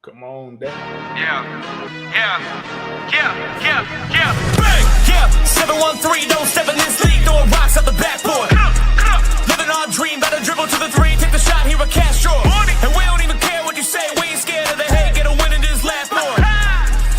Come on, Dad. Yeah. Bang! Yeah, 713, don't step in this league, throwing rocks at the backboard. Living our dream, better dribble to the three, take the shot, here a cash draw. And we don't even care what you say, we ain't scared of the hate, get a win in this last board.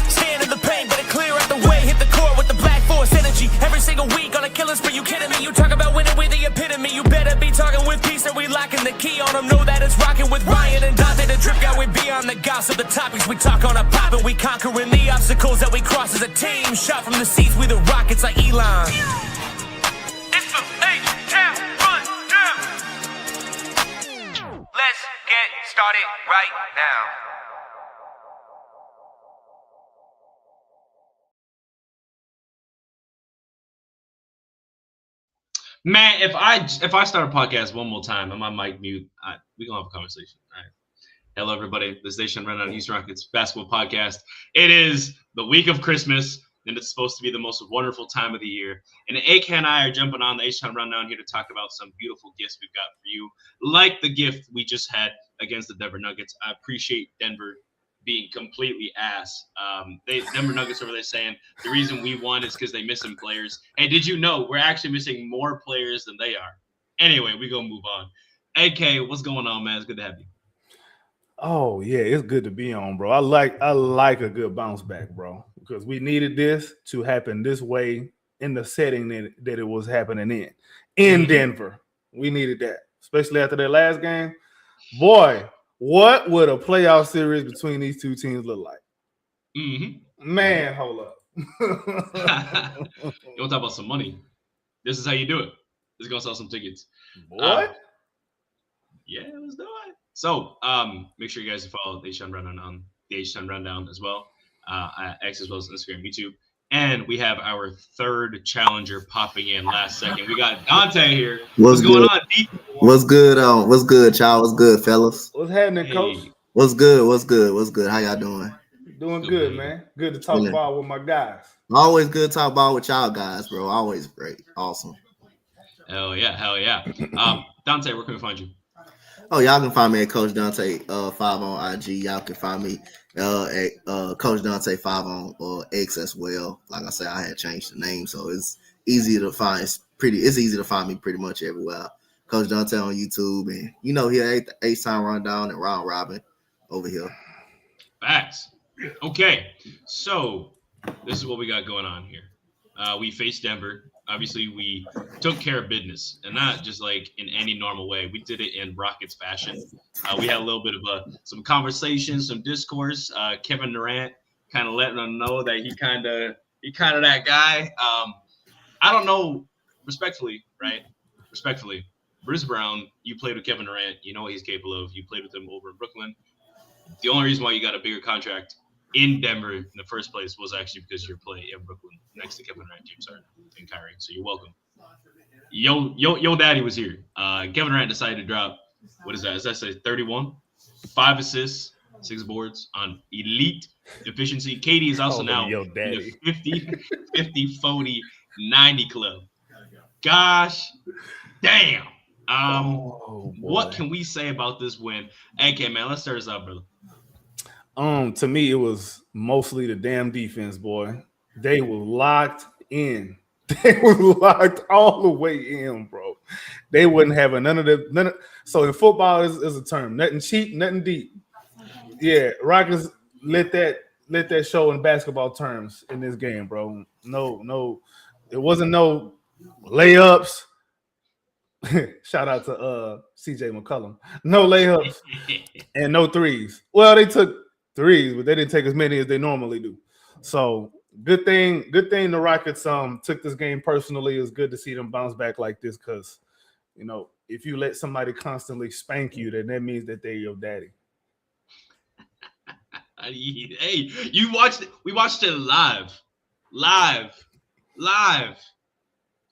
Stand in the paint, better clear out the way, hit the court with the black force energy. Every single week on a killing spree, you kidding me? You talk about winning with the epitome, you better be talking with peace, and we locking the key on them. Know that it's rocking with Ryan and Dante, the drip guy, we beyond the gossip, the topics we talk on a pop, and we conquering the obstacles that we cross as a team. Shot from the seats, we the Rockets like Elon. It's the H-Town run down. Let's get started right now. Man, if I start a podcast one more time and my mic mute, we gonna have a conversation. All right. Hello, everybody. This is Nation Run on Houston Rockets basketball podcast. It is the week of Christmas, and it's supposed to be the most wonderful time of the year. And AK and I are jumping on the H-Town Rundown here to talk about some beautiful gifts we've got for you, like the gift we just had against the Denver Nuggets. I appreciate Denver being completely ass. Denver Nuggets over there saying the reason we won is because they missing players. And did you know we're actually missing more players than they are? Anyway, we gonna move on. AK, what's going on, man? It's good to have you. Oh yeah, it's good to be on, bro. I like a good bounce back, bro, because we needed this to happen this way in the setting that it was happening in Denver. We needed that, especially after that last game. Boy, what would a playoff series between these two teams look like? Man, hold up. You want to talk about some money? This is how you do it. This is gonna sell some tickets. What? Yeah, let's do it. So, make sure you guys follow the H-Town Rundown on the H-Town Rundown as well, at X as well as Instagram, YouTube. And we have our third challenger popping in last second. We got Dante here. What's going on, D? What's good, what's good, y'all? What's good, fellas? What's happening, Coach? What's good? How y'all doing? Doing good, man. Good to talk ball with my guys. Always good to talk ball with y'all guys, bro. Always great. Awesome. Hell yeah. Dante, where can we find you? Oh, y'all can find me at Coach Dante 5 on IG. Y'all can find me at Coach Dante 5 on X as well. Like I said, I had changed the name, so it's easy to find. It's easy to find me pretty much everywhere. Coach Dante on YouTube, and here H-Town Rundown and Round Robin over here. Facts. Okay, so this is what we got going on here. We faced Denver. Obviously, we took care of business, and not just like in any normal way. We did it in Rockets fashion. We had a little bit of some conversation, some discourse. Kevin Durant kind of letting them know that he kind of that guy. I don't know, respectfully, Bruce Brown, you played with Kevin Durant. You know what he's capable of. You played with him over in Brooklyn. The only reason why you got a bigger contract in Denver in the first place was actually because you're playing in Brooklyn next to Kevin Durant, James Harden, and Kyrie. So you're welcome. Yo, daddy was here. Kevin Durant decided to drop, what is that? Does that say 31? 5 assists, 6 boards on elite efficiency. KD is also now in the 50, 40, 90 club. Gosh, damn. What can we say about this win? AK, man, let's start us out, brother. To me, it was mostly the damn defense, boy. They were locked in. They were locked all the way in, bro. They wouldn't have none of the. So in football, is a term: nothing cheap, nothing deep. Yeah, Rockets let that show in basketball terms in this game, bro. No, it wasn't no layups. Shout out to CJ McCollum. No layups and no threes. Well, they took threes, but they didn't take as many as they normally do. So good thing the Rockets took this game personally. It's good to see them bounce back like this, because if you let somebody constantly spank you, then that means that they're your daddy. Hey, you watched it. We watched it live.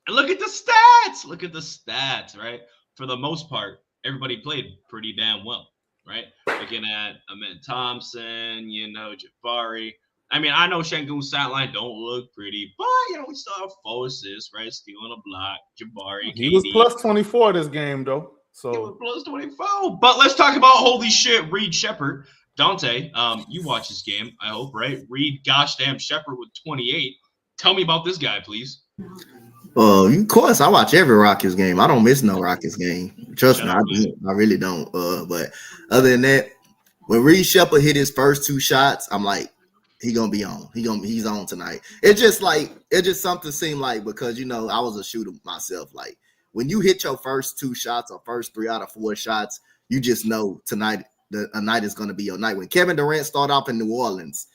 And look at the stats, right? For the most part, everybody played pretty damn well, right? Looking at Ahmed Thompson, Jabari. I mean, I know Şengün's stat line don't look pretty, but, we still have 4 assists, right? Stealing a block, Jabari. He was plus 24 this game, though. So he was plus 24. But let's talk about, holy shit, Reed Sheppard Dante, you watch this game, I hope, right? Reed gosh damn Sheppard with 28. Tell me about this guy, please. Of course, I watch every Rockets game. I don't miss no Rockets game. Trust me, I Shut up, don't. I really don't. But other than that, when Reed Sheppard hit his first 2 shots, I'm like, he gonna be on. He's on tonight. It's just something seemed like, because I was a shooter myself. Like when you hit your first 2 shots or first 3 out of 4 shots, you just know tonight a night is gonna be your night. When Kevin Durant started off in New Orleans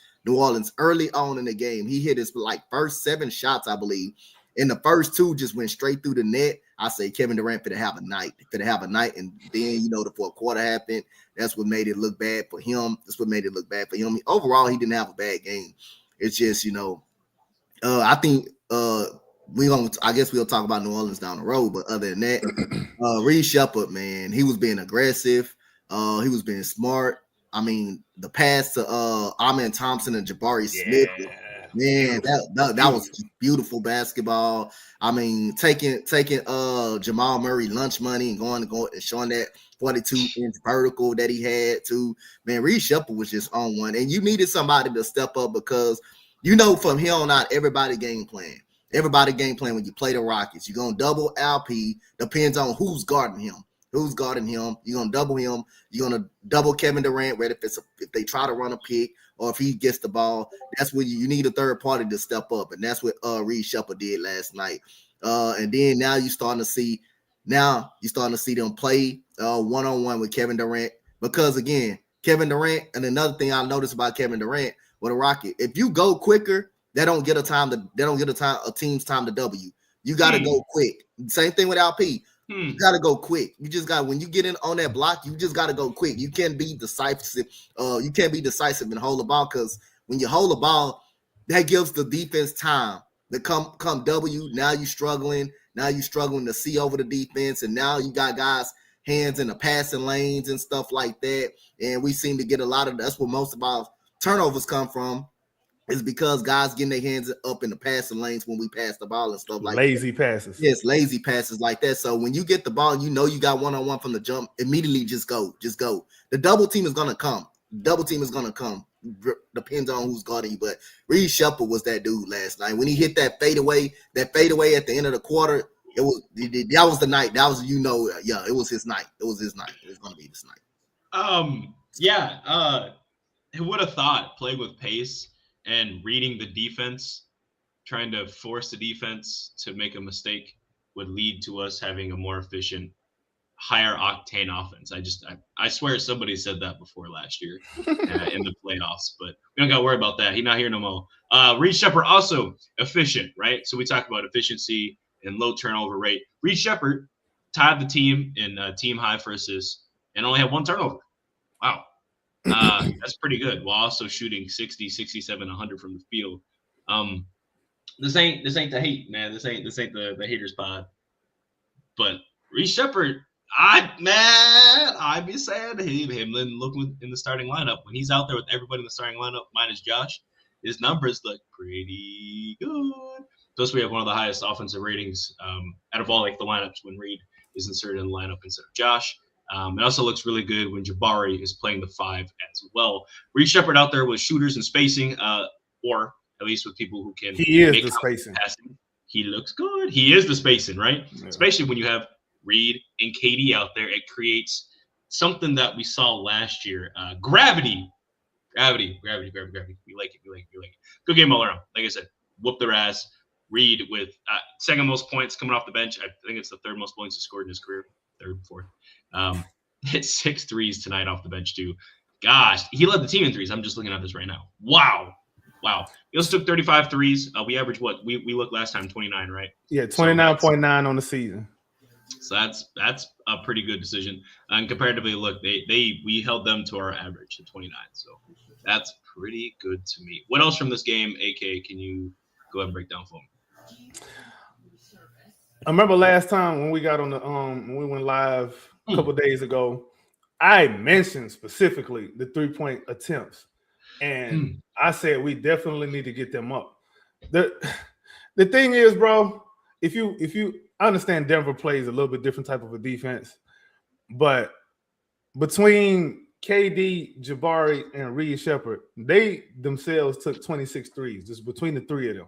early on in the game, he hit his first 7 shots, I believe. And the first 2 just went straight through the net. I say Kevin Durant finna have a night. And then, the fourth quarter happened. That's what made it look bad for him. Overall, he didn't have a bad game. It's just, I think I guess we'll talk about New Orleans down the road. But other than that, Reed Sheppard, man, he was being aggressive. He was being smart. I mean, the pass to Amen Thompson and Jabari Smith. Man, that was beautiful basketball. I mean, taking Jamal Murray lunch money and going and showing that 42-inch vertical that he had too. Man, Reed Sheppard was just on one. And you needed somebody to step up because, from here on out, everybody game plan. When you play the Rockets, you're going to double LP. Depends on who's guarding him. You're going to double him. You're going to double Kevin Durant, whether if they try to run a pick or if he gets the ball. That's when you need a third party to step up. And that's what Reed Sheppard did last night. And then now you're starting to see them play one-on-one with Kevin Durant. Because, again, Kevin Durant, and another thing I noticed about Kevin Durant with a Rocket, if you go quicker, they don't get a team's time to W. You got to go quick. Same thing with LP. You got to go quick. When you get in on that block, you just got to go quick. You can't be decisive. And hold the ball, because when you hold the ball, that gives the defense time to come W. Now you're struggling. To see over the defense, and now you got guys' hands in the passing lanes and stuff like that. And we seem to get a lot of that's where most of our turnovers come from. Is because guys getting their hands up in the passing lanes when we pass the ball and stuff like lazy that. passes. Yes, lazy passes like that. So when you get the ball, you got one-on-one from the jump, immediately just go. The double team is gonna come. Depends on who's guarding you. But Reed Sheppard was that dude last night. When he hit that fadeaway at the end of the quarter, that was the night. That was it was his night. It was his night. It was gonna be his night. Who would have thought playing with pace and reading the defense, trying to force the defense to make a mistake would lead to us having a more efficient, higher octane offense. I swear somebody said that before last year in the playoffs, but we don't got to worry about that. He's not here no more. Reed Sheppard also efficient, right? So we talk about efficiency and low turnover rate. Reed Sheppard tied the team in team high for assists and only had 1 turnover. Wow. That's pretty good, while also shooting 60, 67, 100 from the field. This ain't the hate, man. This ain't the haters pod. But Reed Sheppard, I'd be sad to him looking in the starting lineup. When he's out there with everybody in the starting lineup minus Josh, his numbers look pretty good. Plus, we have one of the highest offensive ratings out of all the lineups when Reed is inserted in the lineup instead of Josh. It also looks really good when Jabari is playing the 5 as well. Reed Sheppard out there with shooters and spacing, or at least with people who can. He is the spacing. Passing. He looks good. He is the spacing, right? Yeah. Especially when you have Reed and KD out there, it creates something that we saw last year. Gravity. We like it. Good game all around. Like I said, whoop their ass. Reed with second most points coming off the bench. I think it's the 3rd most points he scored in his career. 3rd, 4th. Hit 6 threes tonight off the bench too. Gosh, he led the team in threes. I'm just looking at this right now. Wow. He also took 35 threes. We averaged what? We looked last time 29, right? Yeah, 29.9 on the season. So that's a pretty good decision. And comparatively, look, we held them to our average at 29. So that's pretty good to me. What else from this game, AK? Can you go ahead and break down for me? I remember last time when we got on the when we went live a couple days ago, I mentioned specifically the 3-point attempts, and I said we definitely need to get them up. The thing is, bro, if you understand Denver plays a little bit different type of a defense, but between KD, Jabari, and Reed Sheppard, they themselves took 26 threes just between the three of them.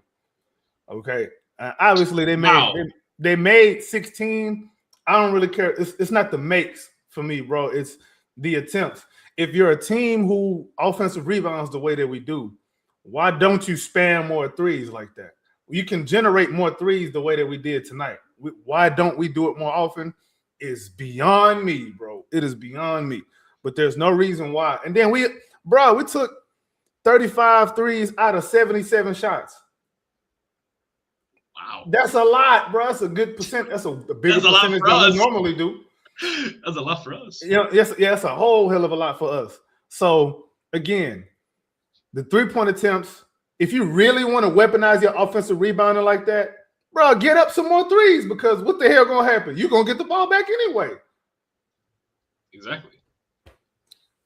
Okay. Obviously, they made 16. I don't really care. It's not the makes for me, bro. It's the attempts. If you're a team who offensive rebounds the way that we do, why don't you spam more threes like that? You can generate more threes the way that we did tonight. Why don't we do it more often? Is beyond me, bro. It is beyond me. But there's no reason why. And then we took 35 threes out of 77 shots. Wow. That's a lot, bro. That's a good percent. That's a bigger percentage than we normally do. That's a lot for us. Yes, that's a whole hell of a lot for us. So, again, the three-point attempts, if you really want to weaponize your offensive rebounding like that, bro, get up some more threes because what the hell going to happen? You're going to get the ball back anyway. Exactly.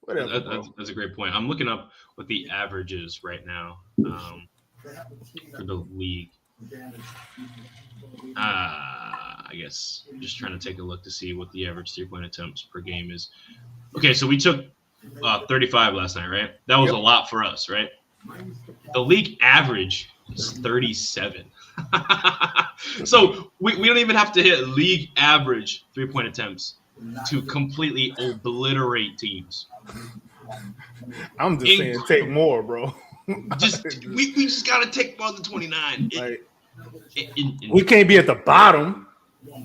Whatever, that's a great point. I'm looking up what the average is right now for the league. I guess just trying to take a look to see what the average three-point attempts per game is. Okay, so we took 35 last night, right? That was a lot for us, right? The league average is 37. So we don't even have to hit league average three-point attempts to completely obliterate teams. I'm just saying take more, bro. We just got to take more than 29. We can't be at the bottom. No.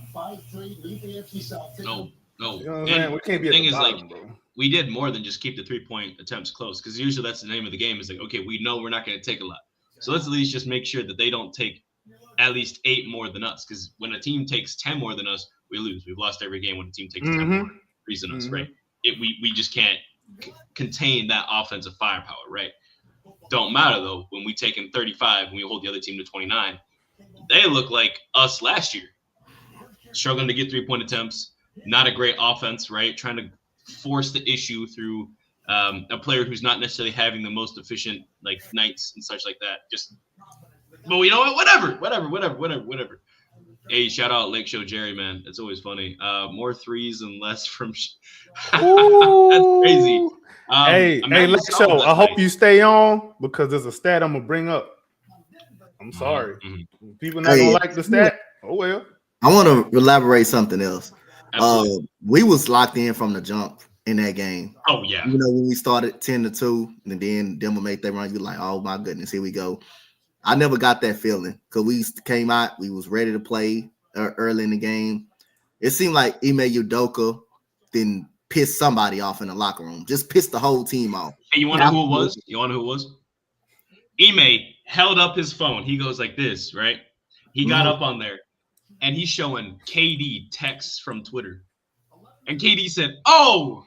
You know what I'm saying? We can't be at the bottom, bro. We did more than just keep the three-point attempts close because usually that's the name of the game. Is like, okay, we know we're not going to take a lot. So let's at least just make sure that they don't take at least 8 more than us because when a team takes 10 more than us, we lose. We've lost every game when a team takes 10 more threes than us, right? We just can't contain that offensive firepower, right? Don't matter, though, when we take in 35 and we hold the other team to 29. They look like us last year. Struggling to get three-point attempts. Not a great offense, right? Trying to force the issue through a player who's not necessarily having the most efficient nights and such like that. But you know what? Whatever. Hey, shout out Lake Show Jerry, man. It's always funny. More threes and less from. That's crazy. Hey, Lake Show. I hope you stay on because there's a stat I'm gonna bring up. I'm sorry. People not gonna like the stat. Oh well. I want to elaborate something else. We was locked in from the jump in that game. Oh yeah. You know, when we started 10-2 and then Denver made that run, you're like, oh my goodness, here we go. I never got that feeling because we came out, we was ready to play early in the game. It seemed like Ime Udoka didn't piss somebody off in the locker room, just pissed the whole team off. Hey, you want to know who it was? Ime held up his phone. He goes like this, right? He got up on there, and he's showing KD texts from Twitter. And KD said, oh,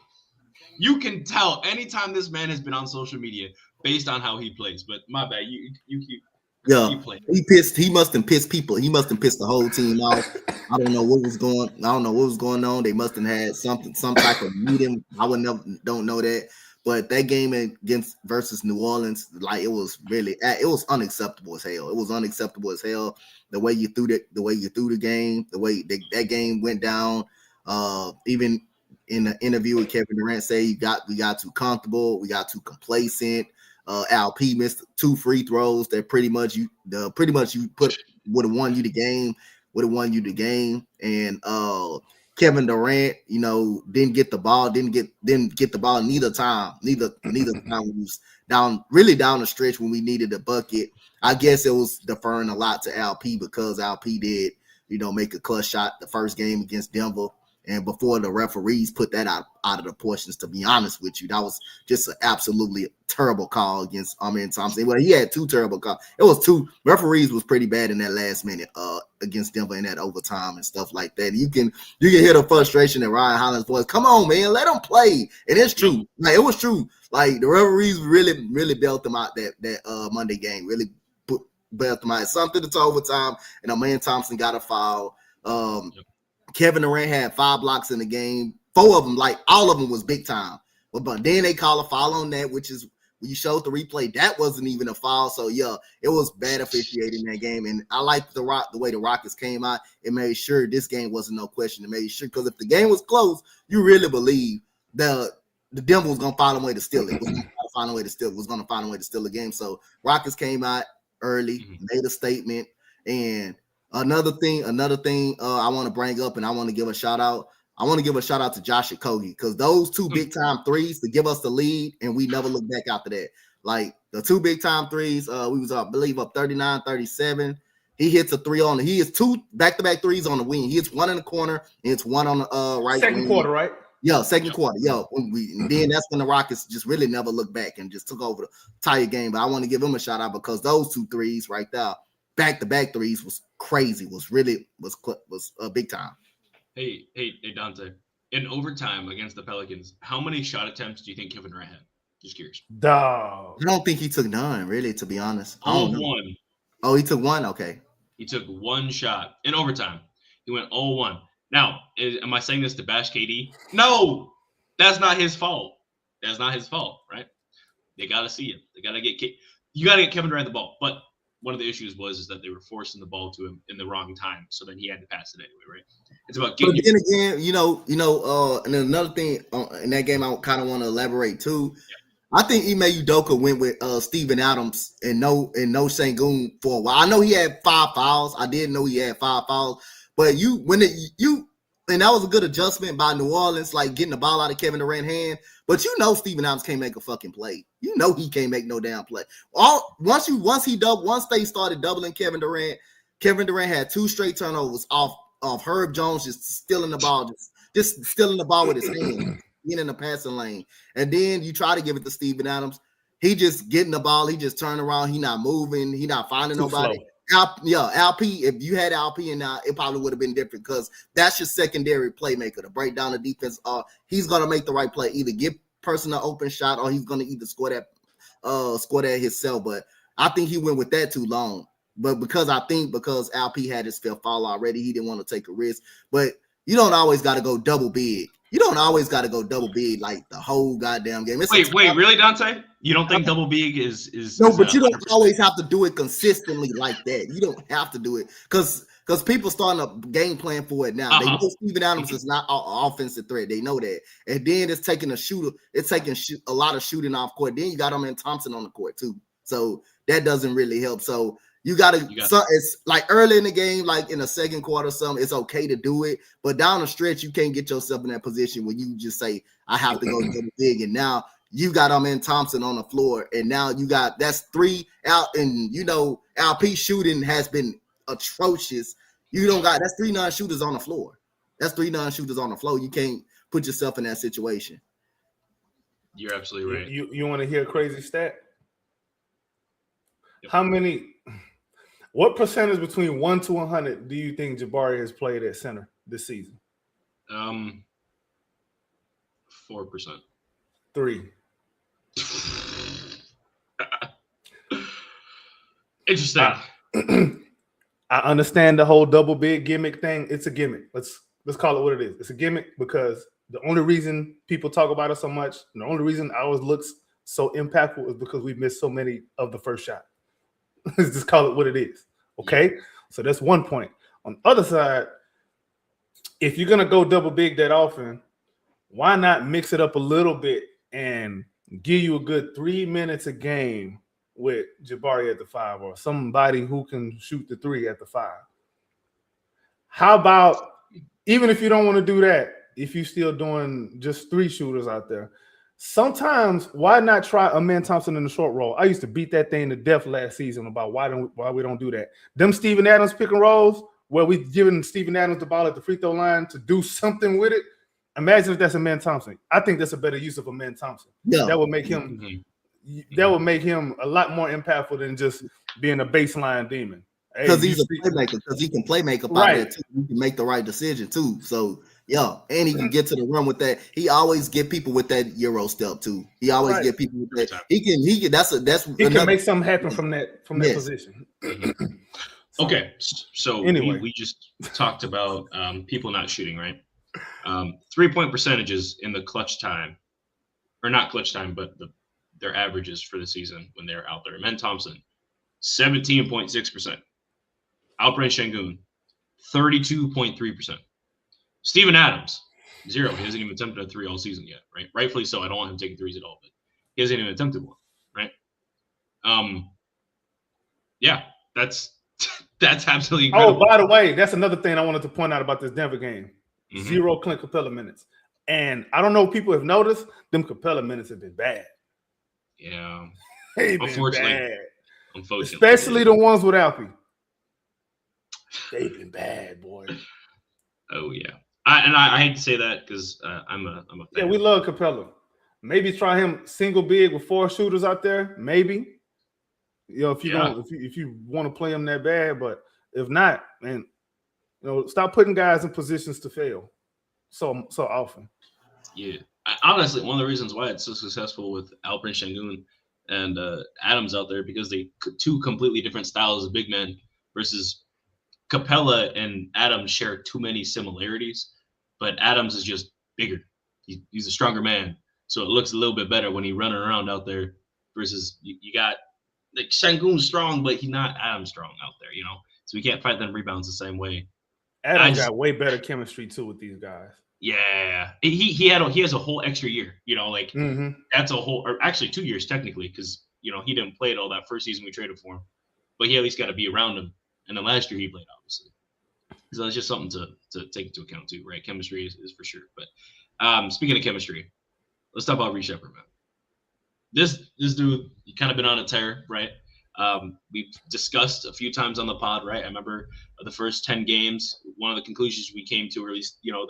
you can tell anytime this man has been on social media based on how he plays. But my bad, you keep. Yeah, he pissed. He must have pissed people. He must have pissed the whole team off. I don't know what was going on. They must have had some type of meeting. Don't know that. But that game versus New Orleans, it was unacceptable as hell. It was unacceptable as hell. The way you threw the game, the way that game went down. Even in the interview with Kevin Durant, we got too comfortable. We got too complacent. LP missed 2 free throws that pretty much you put would have won you the game. And Kevin Durant, didn't get the ball neither time when we was down the stretch when we needed a bucket. I guess it was deferring a lot to LP because LP did, make a clutch shot the first game against Denver. And before the referees put that out of the portions, to be honest with you, that was just an absolutely terrible call against Amen Thompson. Well, he had 2 terrible calls. It was 2. Referees was pretty bad in that last minute against Denver in that overtime and stuff like that. You can hear the frustration in Ryan Holland's voice. Come on, man, let them play. And it's true. It was true. The referees really bailed them out that Monday game. Really bailed them out. Something to overtime, and Amen Thompson got a foul. Kevin Durant had 5 blocks in the game. 4 of them, all of them was big time. But then they call a foul on that, which is when you showed the replay, that wasn't even a foul. So yeah, it was bad officiating that game. And I liked the way the Rockets came out. It made sure this game wasn't no question. It made sure because if the game was close, you really believe the the Denver was gonna find a way to steal it. Was gonna find a way to steal. Was gonna find a way to steal the game. So Rockets came out early, made a statement, and another thing. I want to bring up, and I want to give a shout out. I want to give a shout out to Josh Okogie because those two big time threes to give us the lead, and we never looked back after that. Like the two big time threes, we was up, I believe, up 39-37. He hits a three on. He hits two back-to-back threes on the wing. He hits one in the corner, and it's one on the right. Second quarter, right? Yeah, second quarter. Yo, then that's when the Rockets just really never looked back and just took over the entire game. But I want to give him a shout out because those two threes right there, back-to-back threes, was crazy. Was big time. Hey, Dante. In overtime against the Pelicans, how many shot attempts do you think Kevin Durant had? Just curious. Dog. I don't think he took none, really, to be honest. All one. Oh, he took one? Okay. He took one shot in overtime. He went 0-1. Now, am I saying this to bash KD? No, that's not his fault. That's not his fault, right? They got to see it. They got to get you got to get Kevin Durant the ball. But one of the issues was that they were forcing the ball to him in the wrong time. So then he had to pass it anyway, right? It's about getting. But then again, and then another thing in that game I kind of want to elaborate too. Yeah. I think Ime Udoka went with Steven Adams and no Sengun for a while. I know he had 5 fouls. I didn't know he had 5 fouls. But and that was a good adjustment by New Orleans, like getting the ball out of Kevin Durant's hand. But Steven Adams can't make a fucking play. He can't make no damn play. Once they started doubling Kevin Durant had 2 straight turnovers off Herb Jones just stealing the ball, just stealing the ball with his hand. In the passing lane, and then you try to give it to Steven Adams. He just getting the ball. He just turn around. He not moving. He not finding nobody. LP. If you had LP and now, it probably would have been different because that's your secondary playmaker to break down the defense. He's gonna make the right play. Either give person an open shot or he's gonna either score that himself. But I think he went with that too long. But because LP had his fifth foul already, he didn't want to take a risk. But you don't always got to go double big. You don't always got to go double big like the whole goddamn game. Wait, really, Dante? You don't think double big is no? But you don't always have to do it consistently like that. You don't have to do it because people starting a game plan for it now. They know Steven Adams is not an offensive threat. They know that, and then it's taking a shooter. It's taking a lot of shooting off court. Then you got him and Thompson on the court too, so that doesn't really help. So. You gotta. It's like early in the game, like in the second quarter, something. It's okay to do it, but down the stretch, you can't get yourself in that position where you just say, "I have to go to the big." And now you got and Thompson on the floor, and now that's 3 out. And LP shooting has been atrocious. That's 3 non-shooters on the floor. That's 3 non-shooters on the floor. You can't put yourself in that situation. You're absolutely right. You want to hear a crazy stat? Yep. What percentage between 1 to 100 do you think Jabari has played at center this season? 4%. 3. Interesting. I understand the whole double big gimmick thing. It's a gimmick. Let's call it what it is. It's a gimmick because the only reason people talk about it so much, and the only reason ours looks so impactful is because we missed so many of the first shot. Let's just call it what it is. Okay? So that's one point. On the other side, if you're going to go double big that often, why not mix it up a little bit and give you a good 3 minutes a game with Jabari at the 5 or somebody who can shoot the 3 at the 5? How about, even if you don't want to do that, if you're still doing just 3 shooters out there, sometimes why not try Amen Thompson in the short roll? I used to beat that thing to death last season about why we don't do that. Them Steven Adams pick and rolls where we giving Steven Adams the ball at the free throw line to do something with it. Imagine if that's Amen Thompson. I think that's a better use of Amen Thompson. Yeah. That would make him a lot more impactful than just being a baseline demon. Because he's a playmaker. Because he can playmaker out there too. He can make the right decision too. So. Yeah, and he can get to the rim with that. He always get people with that Euro step too. He always get people with that. He can. He can make something happen from that position. Okay, so anyway, we just talked about people not shooting, right? 3-point percentages in the clutch time, or not clutch time, but their averages for the season when they're out there. Amen Thompson, 17.6%. Alperen Şengün, 32.3%. Steven Adams, Zero. He hasn't even attempted a three all season yet, right? Rightfully so. I don't want him taking threes at all, but he hasn't even attempted one, right? Yeah, that's absolutely incredible. Oh, by the way, that's another thing I wanted to point out about this Denver game. Mhm. 0 Clint Capella minutes. And I don't know if people have noticed, them Capella minutes have been bad. Yeah. They've been Unfortunately. bad. Unfortunately. Especially the ones with Alfie. They've been bad, boy. Oh, yeah. I hate to say that because I'm a fan. Yeah, we love Capella. Maybe try him single big with 4 shooters out there. Maybe. You know, if you want to play him that bad, but if not, man, you know, stop putting guys in positions to fail so often. Yeah, honestly, one of the reasons why it's so successful with Alperen Şengün and Adams out there because they two completely different styles of big men versus Capella and Adams share too many similarities, but Adams is just bigger. He's a stronger man, so it looks a little bit better when he's running around out there versus you got like Şengün's strong, but he's not Adams strong out there, you know. So we can't fight them rebounds the same way. Adams got way better chemistry too with these guys. Yeah, he has a whole extra year, you know, like that's a whole, or actually 2 years technically, because you know he didn't play it all that first season we traded for him, but he at least got to be around him. And then last year he played, obviously, so that's just something to take into account too, right? Chemistry is for sure. But speaking of chemistry, let's talk about Reed Sheppard, man. This dude, he kind of been on a tear, right? We've discussed a few times on the pod, right? I remember the first 10 games, one of the conclusions we came to, or at least, you know,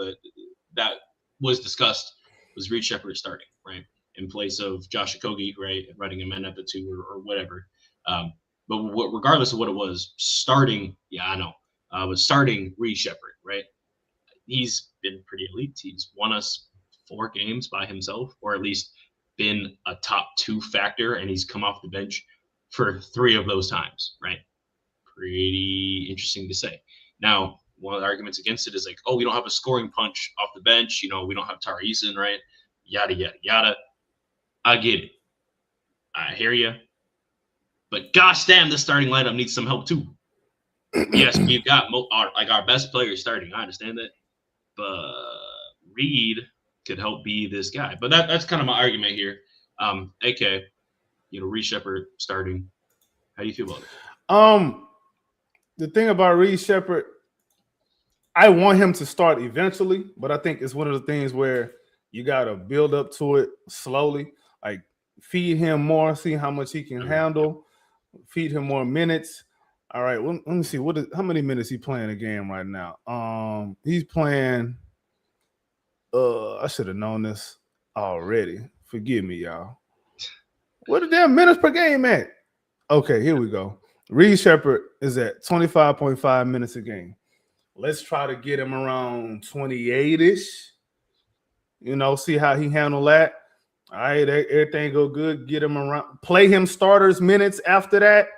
that was discussed was Reed Sheppard starting, right? In place of Josh Okogie, right? Running him in at the 2 or whatever. But regardless of what it was, starting, but starting Reed Sheppard, right? He's been pretty elite. He's won us 4 games by himself, or at least been a top 2 factor, and he's come off the bench for 3 of those times, right? Pretty interesting to say. Now, one of the arguments against it is like, oh, we don't have a scoring punch off the bench. You know, we don't have Tari Eason, right? Yada, yada, yada. I get it. I hear you. But gosh damn, the starting lineup needs some help too. Yes, we've got our best players starting. I understand that. But Reed could help be this guy. But that's kind of my argument here. AK, you know, Reed Sheppard starting. How do you feel about it? The thing about Reed Sheppard, I want him to start eventually, but I think it's one of the things where you got to build up to it slowly. Like feed him more, see how much he can handle, feed him more minutes. All right, well, let me see how many minutes he playing a game right now. He's playing. I should have known this already. Forgive me, y'all. What the damn minutes per game at? Okay, here we go. Reed Sheppard is at 25.5 minutes a game. Let's try to get him around 28-ish. You know, see how he handle that. All right, everything go good. Get him around. Play him starters minutes after that.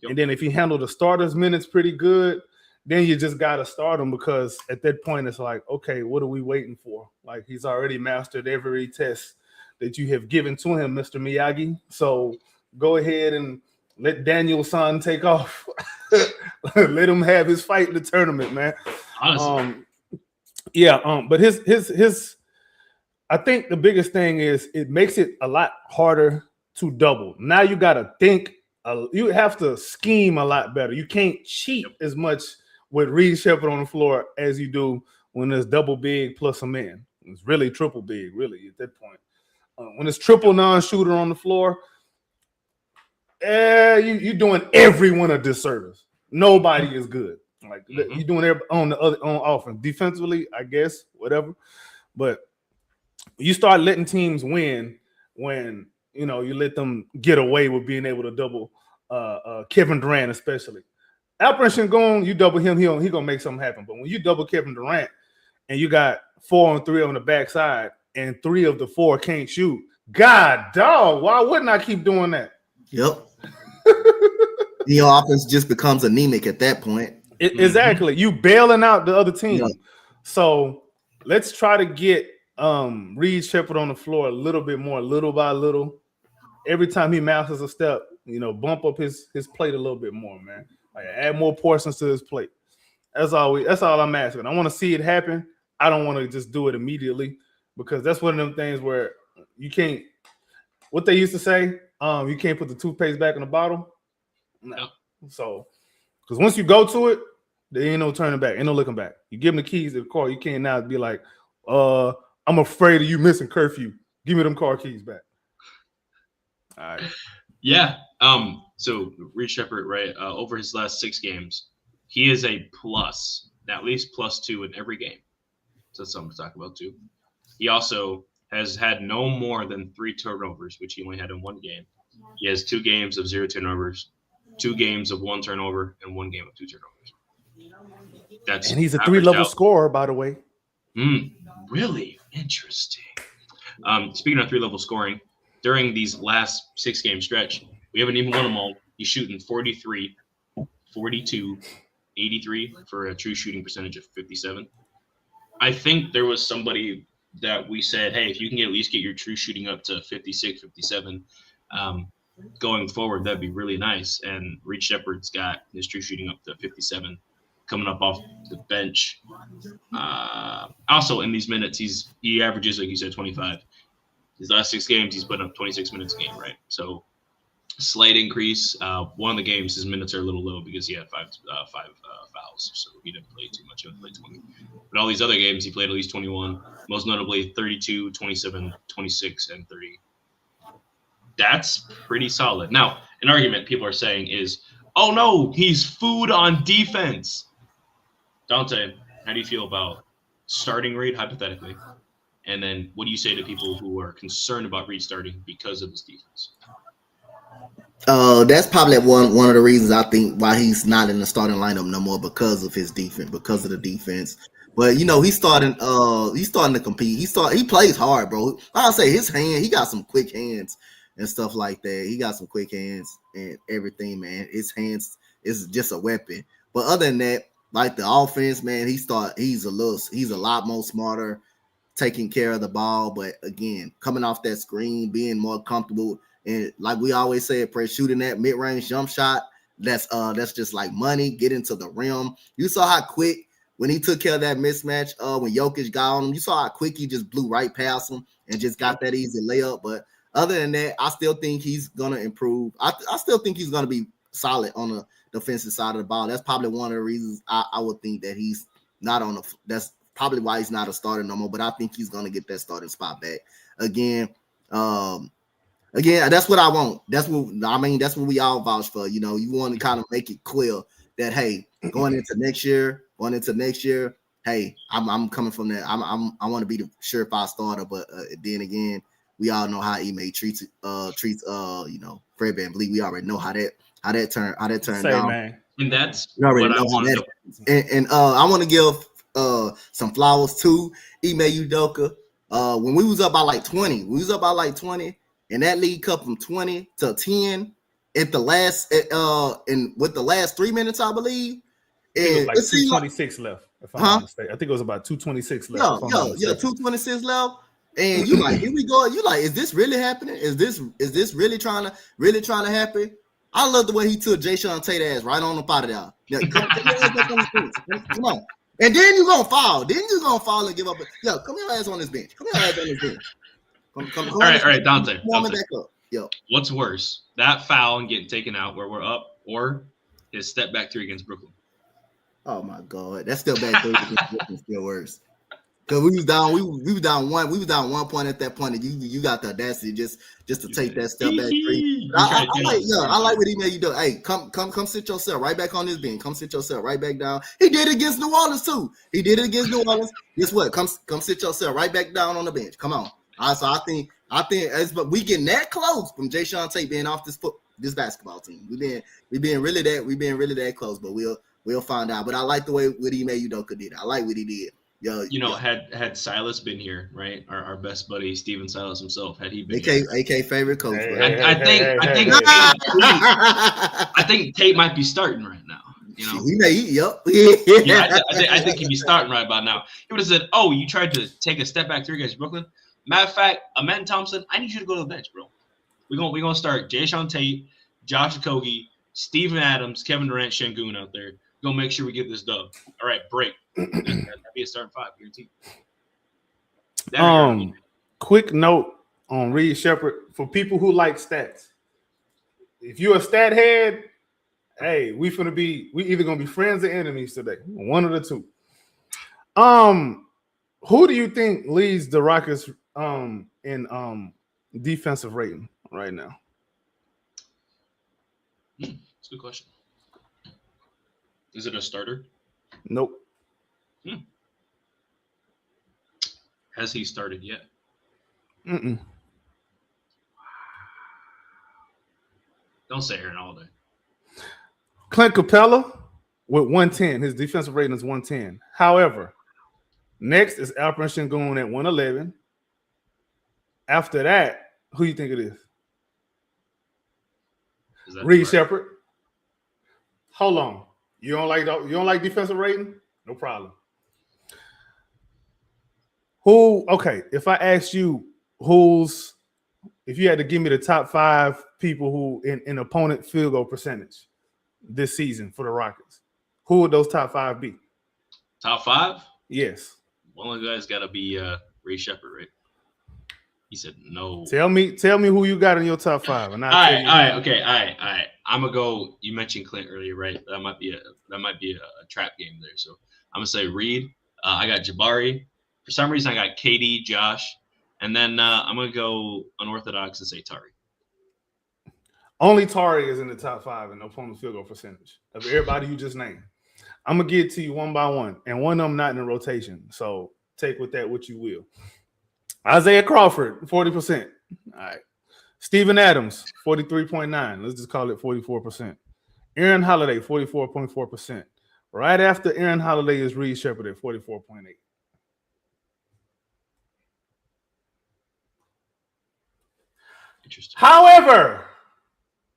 Yep. And then if he handle the starters minutes pretty good, then you just got to start him because at that point it's like, okay, what are we waiting for? Like he's already mastered every test that you have given to him, Mr. Miyagi. So go ahead and let Daniel-san take off. Let him have his fight in the tournament, man. Honestly. But his I think the biggest thing is it makes it a lot harder to double. Now you got to think, you have to scheme a lot better. You can't cheat as much with Reed Sheppard on the floor as you do when there's double big plus a man. It's really triple big, really, at that point. When it's triple non-shooter on the floor, you're doing everyone a disservice. Nobody is good. Like you're doing on offense. Defensively, I guess, whatever. But you start letting teams win when you know you let them get away with being able to double Kevin Durant, especially. Alperen Şengün, you double him, he gonna make something happen. But when you double Kevin Durant and you got 4 on 3 on the backside and 3 of the 4 can't shoot, God dog, why wouldn't I keep doing that? Yep. The offense just becomes anemic at that point. Exactly. You bailing out the other team. Yep. So let's try to get Reed Sheppard on the floor a little bit more, little by little. Every time he masters a step, you know, bump up his plate a little bit more, man. Like add more portions to his plate. That's all I'm asking. I want to see it happen. I don't want to just do it immediately because that's one of them things where you can't. What they used to say, you can't put the toothpaste back in the bottle. No. Yep. So, because once you go to it, there ain't no turning back, ain't no looking back. You give them the keys to the car, you can't now be like, I'm afraid of you missing curfew. Give me them car keys back. All right. Yeah. So Reed Sheppard, right? Over his last 6 games, he is a plus, at least +2 in every game. So that's something to talk about too. He also has had no more than 3 turnovers, which he only had in 1 game. He has 2 games of 0 turnovers, 2 games of 1 turnover, and 1 game of 2 turnovers. And he's a 3-level scorer, by the way. Really interesting. Speaking of 3-level scoring, during these last 6-game stretch, we haven't even won them all. He's shooting 43, 42, 83 for a true shooting percentage of 57. I think there was somebody that we said, hey, if you can at least get your true shooting up to 56, 57 going forward, that'd be really nice. And Reed Sheppard's got his true shooting up to 57 coming up off the bench. Also, in these minutes, he averages, like you said, 25. His last 6 games, he's putting up 26 minutes a game, right? So slight increase. One of the games, his minutes are a little low because he had five fouls, so he didn't play too much. He only played 20. But all these other games, he played at least 21, most notably 32, 27, 26, and 30. That's pretty solid. Now, an argument people are saying is, oh, no, he's food on defense. Dante, how do you feel about starting Reed, hypothetically? And then what do you say to people who are concerned about Reed starting because of his defense? That's probably one of the reasons I think why he's not in the starting lineup no more, because of his defense, because of the defense. But he's starting to compete. He plays hard, bro. I'll say his hand, he got some quick hands and stuff like that. He got some quick hands and everything, man. His hands is just a weapon. But other than that, like the offense, man, he's a lot more smarter, taking care of the ball. But again, coming off that screen, being more comfortable. And like we always say, shooting that mid-range jump shot, that's just like money. Get into the rim. You saw how quick when he took care of that mismatch, when Jokic got on him, you saw how quick he just blew right past him and just got that easy layup. But other than that, I still think he's gonna improve. I still think he's gonna be solid on the defensive side of the ball. That's probably one of the reasons I would think that he's not on the. That's probably why he's not a starter no more. But I think he's gonna get that starting spot back again. Again, that's what I want. That's what we all vouch for. You want to kind of make it clear that, hey, going into next year, hey, I'm coming from that. I want to be the surefire starter. But then again, we all know how Ime treats Fred VanVleet. We already know how that turned down. Man. And that's what I want to do. And I want to give some flowers to Ime Udoka. When we was up by like 20, and that lead cut from 20 to 10 at the last with the last 3 minutes, I believe. And it was like 226 left. If I'm not mistaken. I think it was about 226 left. Yeah, 226 left. And you like, here we go. You like, is this really happening? Is this really trying to happen? I love the way he took Jayshawn Tate ass right on up out of there. Yeah, come on. And then you're gonna foul. And give up. Yo, come your ass on this bench. All right, Dante. Back up. Yo. What's worse, that foul and getting taken out where we're up, or his step back 3 against Brooklyn? Oh my God, that step back 3 against Brooklyn still worse. Because we was down 1 point at that point, and you got the audacity just to take that step back 3. I like what he made you do. Hey, come sit yourself right back on this bench. Come sit yourself right back down. He did it against New Orleans too. Guess what? Come sit yourself right back down on the bench. Come on. So I think but we getting that close from Jayshawn Tate being off this basketball team. We being really that close, but we'll find out. But I like the way what Ime Udoka did. I like what he did. Had Silas been here, right? Our best buddy Steven Silas himself, had he been AK favorite coach. I think Tate might be starting right now. I think he'd be starting right about now. He would have said, "Oh, you tried to take a step back 3 against Brooklyn." Matter of fact, Amen Thompson, I need you to go to the bench, bro. We're gonna start Jayshawn Tate, Josh Okogie, Steven Adams, Kevin Durant, Şengün out there. We're gonna make sure we get this dub. All right, break. That'd be a starting 5, guaranteed. That Quick note on Reed Sheppard for people who like stats. If you're a stat head, hey, we either gonna be friends or enemies today. One of the two. Who do you think leads the Rockets in defensive rating right now? That's a good question. Is it a starter? Nope. Has he started yet? Mm-mm. Don't say Aaron Holiday. Clint Capella with 110. His defensive rating is 110. However, next is Alperen Sengun at 111. After that, who do you think it is? Reed Sheppard. Hold on. You don't like defensive rating? No problem. Okay, if I asked you if you had to give me the top 5 people who in opponent field goal percentage this season for the Rockets, who would those top 5 be? Top 5? Yes. One of the guys got to be Reed Sheppard, right? He said no. Tell me who you got in your top 5. And all right. I'm gonna go. You mentioned Clint earlier, right? That might be a trap game there. So I'm gonna say Reed. I got Jabari. For some reason, I got KD, Josh, and then I'm gonna go unorthodox and say Tari. Only Tari is in the top 5 in opponent field goal percentage of everybody you just named. I'm gonna get to you one by one, and one of them not in the rotation. So take with that what you will. Isaiah Crawford, 40%. All right. Steven Adams, 43.9. Let's just call it 44%. Aaron Holiday, 44.4%. Right after Aaron Holiday is Reed Sheppard at 44.8. Interesting. However,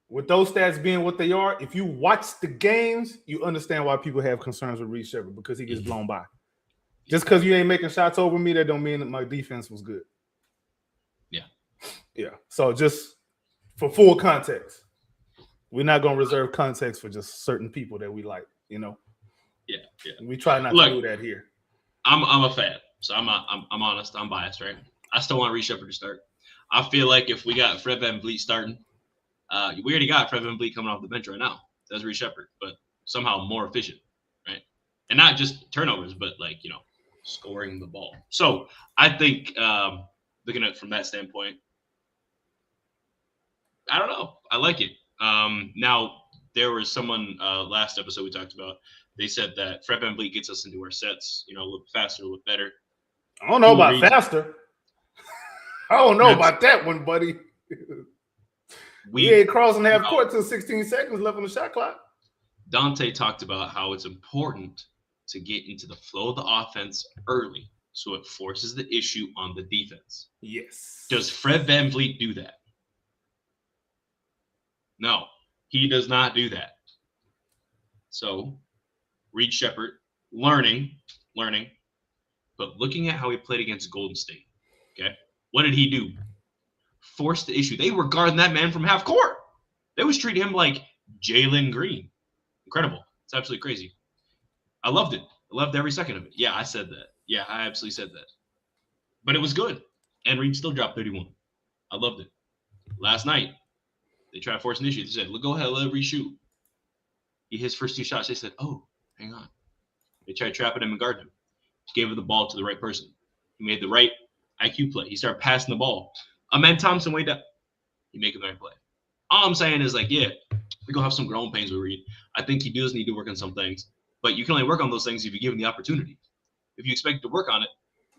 with those stats being what they are, if you watch the games, you understand why people have concerns with Reed Sheppard because he gets blown by. Just because you ain't making shots over me, that don't mean that my defense was good. Yeah. So just for full context, we're not going to reserve context for just certain people that we like, you know? Yeah. We try not to do that here. I'm a fan, so I'm honest. I'm biased, right? I still want Reed Sheppard to start. I feel like if we got Fred VanVleet starting, we already got Fred VanVleet coming off the bench right now. That's Reed Sheppard, but somehow more efficient, right? And not just turnovers, but scoring the ball. So I think looking at it from that standpoint, I don't know. I like it. Now, there was someone last episode we talked about. They said that Fred VanVleet gets us into our sets, a little faster, a little better. I don't know about faster. I don't know about that one, buddy. We ain't crossing half court till 16 seconds left on the shot clock. Dante talked about how it's important to get into the flow of the offense early so it forces the issue on the defense. Yes. Does Fred VanVleet do that? No, he does not do that. So, Reed Sheppard, learning, but looking at how he played against Golden State, okay? What did he do? Force the issue. They were guarding that man from half court. They was treating him like Jalen Green. Incredible. It's absolutely crazy. I loved it. I loved every second of it. Yeah, I said that. Yeah, I absolutely said that. But it was good. And Reed still dropped 31. I loved it. Last night, they tried to force an issue. They said, go ahead, let Reed shoot. He his first 2 shots. They said, oh, hang on. They tried trapping him and guarding him. He gave the ball to the right person. He made the right IQ play. He started passing the ball. Amen Thompson way down. He making the right play. All I'm saying is, we're going to have some growing pains with Reed. I think he does need to work on some things. But you can only work on those things if you give him the opportunity. If you expect to work on it,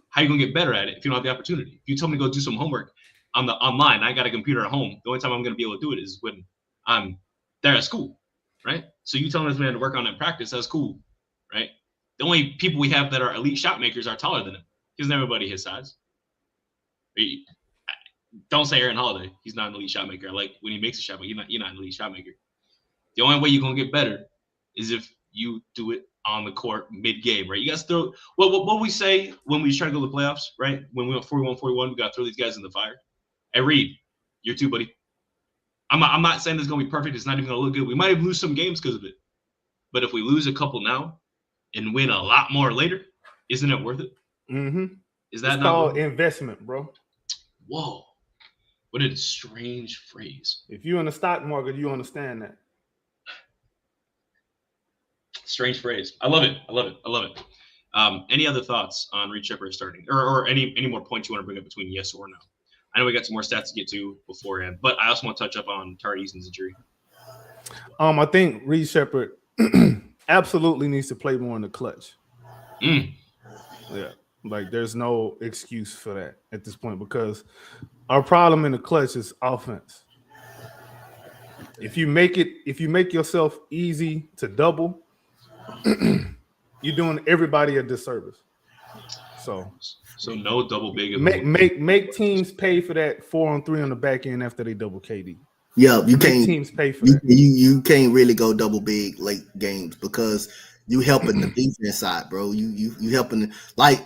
how are you going to get better at it if you don't have the opportunity? If you tell me to go do some homework online, I got a computer at home. The only time I'm going to be able to do it is when I'm there at school, right? So you telling us we had to work on it in practice, that's cool, right? The only people we have that are elite shot makers are taller than him. He's not everybody his size. Don't say Aaron Holiday. He's not an elite shot maker. Like when he makes a shot, but you're not an elite shot maker. The only way you're going to get better is if you do it on the court mid-game, right? You guys throw what we say when we try to go to the playoffs, right? When we went 41-41, we got to throw these guys in the fire. Hey, Reed, you're too, buddy. I'm not saying it's going to be perfect. It's not even going to look good. We might lose some games because of it. But if we lose a couple now, and win a lot more later? Isn't it worth it? Mm-hmm. Is that It's not called worth it? investment, bro. Whoa. What a strange phrase. If you're in the stock market, you understand that. Strange phrase. I love it. I love it. I love it. Any other thoughts on Reed Sheppard starting, or any more points you want to bring up between yes or no? I know we got some more stats to get to beforehand, but I also want to touch up on Tari Eason's injury. I think Reed Sheppard absolutely needs to play more in the clutch. Yeah, like there's no excuse for that at this point because our problem in the clutch is offense. If you make yourself easy to double, you're doing everybody a disservice. So no double big. Make teams pay for that 4-on-3 on the back end after they double KD. Yeah, you can't. Teams pay for that. You can't really go double big late games because you helping the defense side, bro. You helping like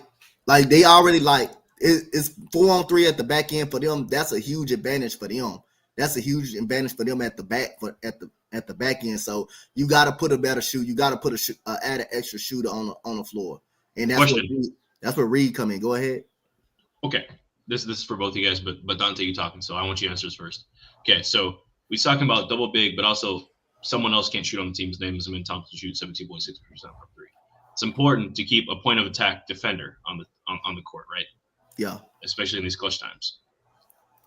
they already like it's 4-on-3 at the back end for them. That's a huge advantage for them. That's a huge advantage for them at the back at the back end. So you got to put a better shoot. You got to put add an extra shooter on the floor, and that's where Reed come in. Go ahead. Okay, this is for both of you guys, but Dante, you talking, so I want you to answer this first. Okay, so we're talking about double big, but also someone else can't shoot on the team. His name is Amin Thompson, shoots 17.6% from three. It's important to keep a point of attack defender on the court, right? Yeah, especially in these clutch times.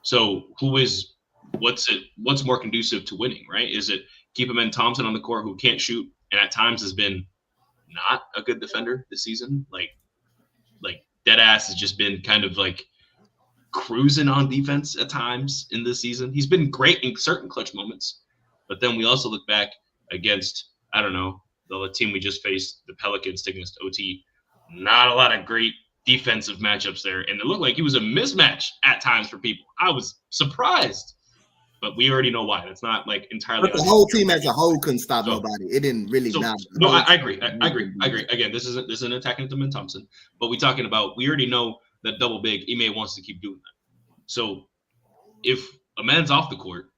So what's more conducive to winning, right? Is it keep Amin Thompson on the court who can't shoot and at times has been not a good defender this season? Like Deadass has just been kind of like cruising on defense at times in this season. He's been great in certain clutch moments, but then we also look back against, I don't know, the team we just faced, the Pelicans taking us to OT. Not a lot of great defensive matchups there, and it looked like it was a mismatch at times for people. I was surprised, but we already know why. That's not like entirely. But the whole team as a whole couldn't stop nobody. It didn't really matter. No, I agree. I agree. Again, this isn't attacking Amin Thompson, but we already know that double big Ime wants to keep doing that. So if a man's off the court,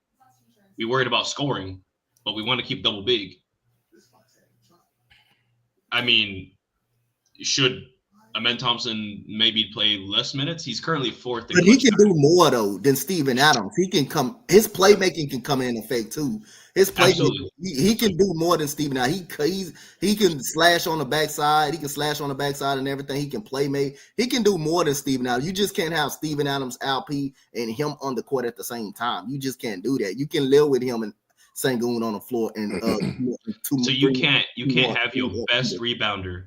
we worried about scoring, but we want to keep double big. I mean, should Amin Thompson maybe play less minutes? He's currently fourth. But he can do more though than Steven Adams. He can come. His playmaking can come in effect too. His playmaking, he can do more than Steven Adams. He can slash on the backside. He can slash on the backside and everything. He can playmate. He can do more than Steven Adams. You just can't have Steven Adams, LP, and him on the court at the same time. You just can't do that. You can live with him and Sengun on the floor and so you can't have your best rebounder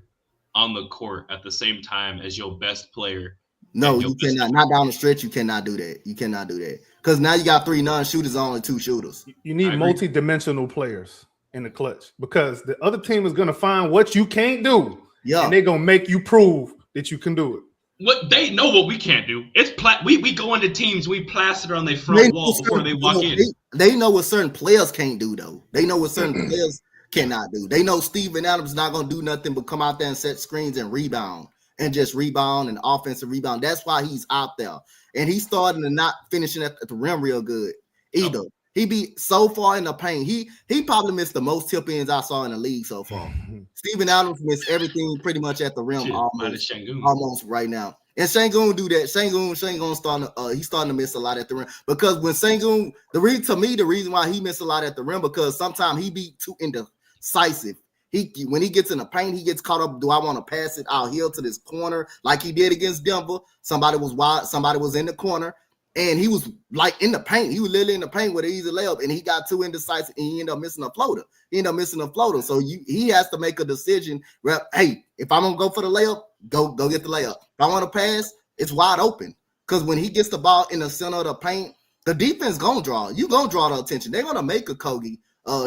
on the court at the same time as your best player. No, you cannot. Not down the stretch. You cannot do that. You cannot do that because now you got 3 non-shooters, only 2 shooters. You need multi-dimensional players in the clutch because the other team is going to find what you can't do. Yeah, and they're going to make you prove that you can do it. What they know what we can't do. It's we go into teams, we plaster on their front wall before they walk in. They know what certain players can't do though. They know what certain players cannot do. They know Steven Adams is not going to do nothing but come out there and set screens and rebound and offensive rebound. That's why he's out there. And he's starting to not finishing at the rim real good either. Oh. He be so far in the paint. He probably missed the most tip-ins I saw in the league so far. Steven Adams missed everything pretty much at the rim almost right now. And Sengun do that. Sengun starting he's starting to miss a lot at the rim because when Sengun, the reason why he missed a lot at the rim because sometimes he be too indecisive. When he gets in the paint, he gets caught up. Do I want to pass it out here to this corner like he did against Denver? Somebody was wide. Somebody was in the corner. And he was like in the paint. He was literally in the paint with an easy layup, and he got too indecisive, and he ended up missing a floater. So he has to make a decision. Hey, if I'm gonna go for the layup, go get the layup. If I want to pass, it's wide open. Because when he gets the ball in the center of the paint, the defense gonna draw. You gonna draw the attention. They're gonna make a Kogi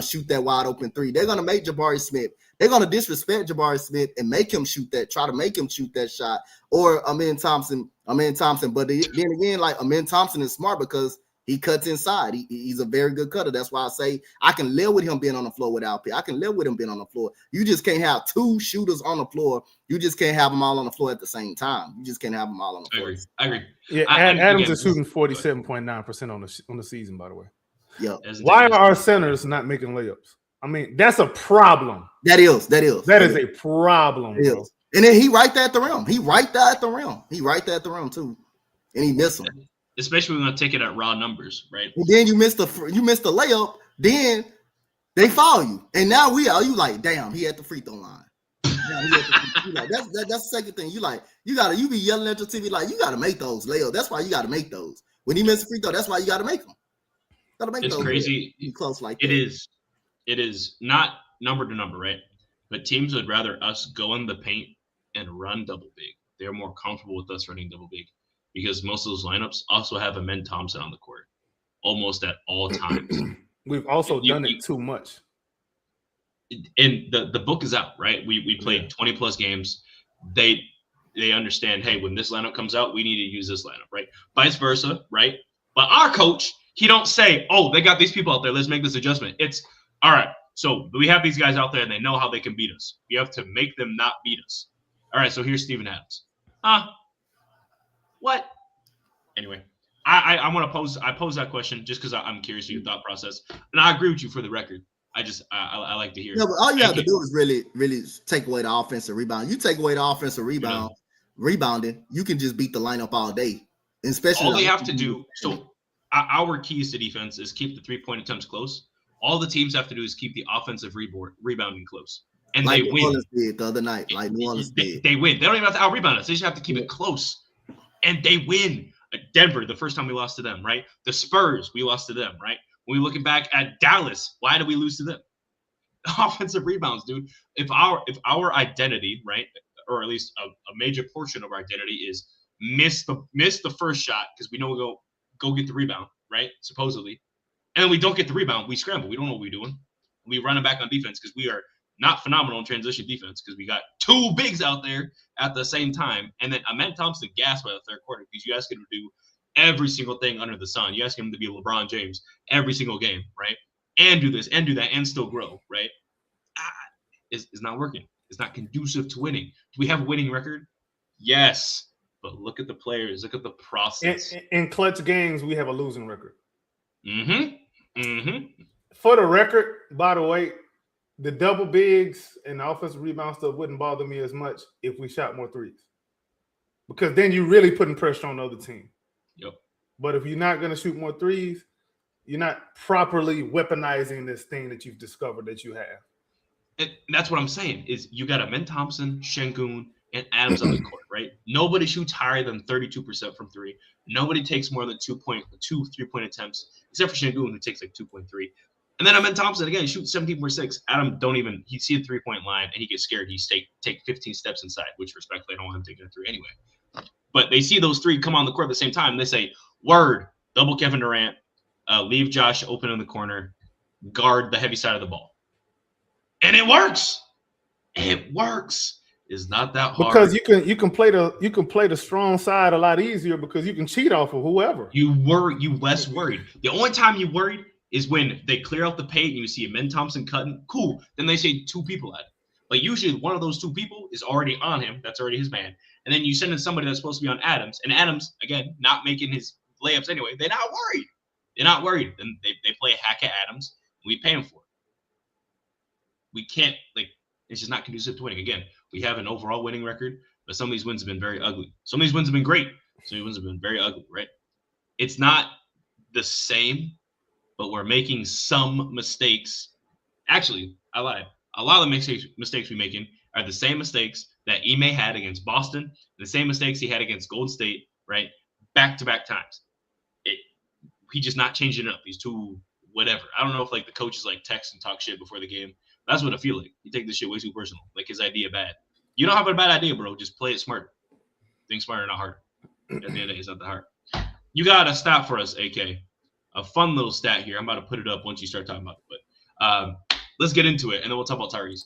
shoot that wide open 3. They're gonna make Jabari Smith. They're gonna disrespect Jabari Smith and make him shoot that. Try to make him shoot that shot. Or Amin Thompson. But then again, like Amin Thompson is smart because he cuts inside. He's a very good cutter. That's why I say I can live with him being on the floor without P. I can live with him being on the floor. You just can't have 2 shooters on the floor. You just can't have them all on the floor at the same time. You just can't have them all on the floor. I agree. Yeah, Adams is shooting 47.9% on the season, by the way. Yeah. Why are our centers not making layups? I mean, that's a problem. That is a problem, bro. And then he right there at the rim. He right there at the rim too, and he missed him. Especially when we take it at raw numbers, right? And then you missed the layup. Then they foul you, and now you like, damn, he at the free throw line. Like, that's the second thing. You be yelling at your TV like, you gotta make those layups. That's why you gotta make those. When he missed a free throw, that's why you gotta make them. It's those crazy. Close like it that. It is not number to number, right? But teams would rather us go in the paint and run double big. They're more comfortable with us running double big because most of those lineups also have Amen Thompson on the court almost at all times. We've also done it too much. And the book is out, right? We played 20 plus games. They understand, hey, when this lineup comes out, we need to use this lineup, right? Vice versa, right? But our coach, he don't say, oh, they got these people out there, let's make this adjustment. It's all right. So we have these guys out there and they know how they can beat us. We have to make them not beat us. All right, so here's Steven Adams. What? Anyway, I want to pose that question just because I'm curious of your thought process. And I agree with you for the record. I like to hear. No, but all you have to do is really take away the offensive rebound. You take away the offensive rebound, rebounding, you can just beat the lineup all day. And especially all they have to do. So our keys to defense is keep the 3-point attempts close. All the teams have to do is keep the offensive rebounding close, and like they New win. Orleans did the other night. Like New Orleans did. They win. They don't even have to out rebound us. They just have to keep it close, and they win. Denver, the first time we lost to them, right? The Spurs, we lost to them, right? When we're looking back at Dallas, why did we lose to them? Offensive rebounds, dude. If our identity, right, or at least a major portion of our identity is miss the first shot because we know we'll go get the rebound, right? Supposedly. And then we don't get the rebound. We scramble. We don't know what we're doing. We run it back on defense because we are not phenomenal in transition defense because we got two bigs out there at the same time. And then Amen Thompson gassed by the third quarter because you ask him to do every single thing under the sun. You ask him to be LeBron James every single game, right? And do this and do that and still grow, right? It's not working. It's not conducive to winning. Do we have a winning record? Yes. But look at the players. Look at the process. In clutch games, we have a losing record. For the record, by the way, the double bigs and the offensive rebound stuff wouldn't bother me as much if we shot more threes. Because then you're really putting pressure on the other team. Yep. But if you're not going to shoot more threes, you're not properly weaponizing this thing that you've discovered that you have. And that's what I'm saying is you got Amen Thompson, Şengün, and Adams on the court, right? Nobody shoots higher than 32% from three. Nobody takes more than 2 3-point attempts, except for Şengün, who takes like 2.3. And then Amen Thompson, again, shoots 17.6. Adam he see the 3-point line and he gets scared. He take 15 steps inside, which respectfully, I don't want him taking a three anyway. But they see those three come on the court at the same time. And they say, word, double Kevin Durant, leave Josh open in the corner, guard the heavy side of the ball. And it works. It works. It's not that hard. Because you can play the strong side a lot easier because you can cheat off of whoever. You less worried. The only time you worried is when they clear out the paint and you see Amen Thompson cutting. Cool. Then they say two people at it. But usually one of those two people is already on him. That's already his man. And then you send in somebody that's supposed to be on Adams. And Adams, again, not making his layups anyway. They're not worried. They're not worried. And they play a hack at Adams. And we pay him for it. We can't, it's just not conducive to winning. Again, we have an overall winning record, but some of these wins have been very ugly. Some of these wins have been great. Some of these wins have been very ugly, right? It's not the same, but we're making some mistakes. Actually, I lied. A lot of the mistakes we're making are the same mistakes that Ime had against Boston, the same mistakes he had against Golden State, right? Back-to-back times. He just not changing it up. He's too whatever. I don't know if the coaches text and talk shit before the game. That's what I feel like. You take this shit way too personal. His idea bad. You don't have a bad idea, bro. Just play it smarter. Think smarter, not harder. At the end of the day, it's not that hard. You got a stat for us, AK. A fun little stat here. I'm about to put it up once you start talking about it. But let's get into it, and then we'll talk about Tari Eason.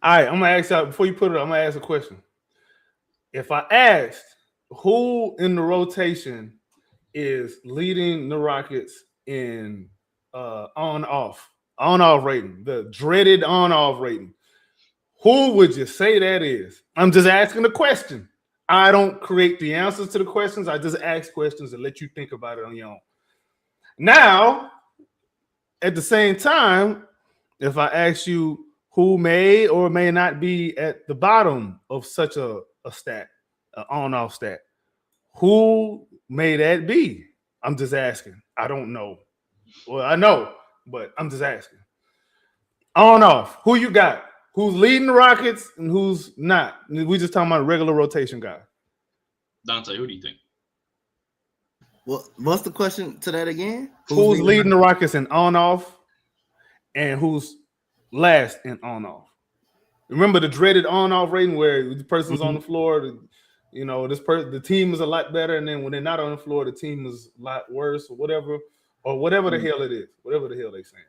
All right, I'm going to ask you, before you put it up, I'm going to ask a question. If I asked who in the rotation is leading the Rockets in on-off rating, the dreaded on-off rating, who would you say that is? I'm just asking a question. I don't create the answers to the questions. I just ask questions and let you think about it on your own. Now, at the same time, if I ask you who may or may not be at the bottom of such a stat, an on-off stat, who may that be? I'm just asking. I don't know. Well, I know, but I'm just asking. On-off, who you got? Who's leading the Rockets and who's not? We just talking about a regular rotation guy. Dante, who do you think? What's the question to that again? Who's leading the Rockets in on-off and who's last in on-off? Remember the dreaded on-off rating where the person's on the floor, the team is a lot better, and then when they're not on the floor, the team is a lot worse or whatever the hell it is, whatever the hell they're saying.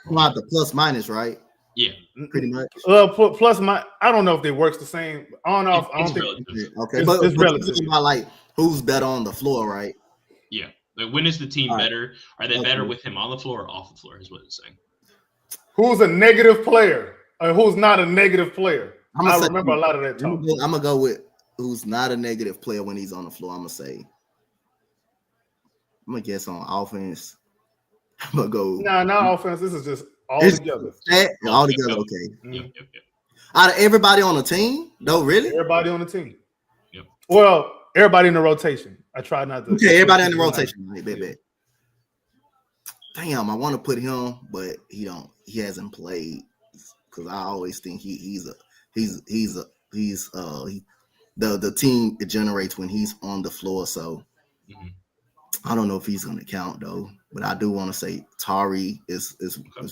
About the plus minus, right? Yeah, pretty much. Plus I don't know if they works the same on off. I don't think. Relative. Okay, but it's relative. About like who's better on the floor, right? Yeah, like when is the team better? Are they better with him on the floor or off the floor? Is what it's saying. Who's a negative player or who's not a negative player? I remember a lot of that talk. I'm gonna go with who's not a negative player when he's on the floor. I'm gonna guess on offense. I'm gonna go. Not offense. This is just all together. All together, okay. Yep. Out of everybody on the team, though, really? Everybody on the team. Yep. Well, everybody in the rotation. I try not to. Okay, everybody in the rotation. Right, bet. Damn, I want to put him, but he hasn't played because I always think the team it generates when he's on the floor. So I don't know if he's gonna count though, but I do want to say Tari is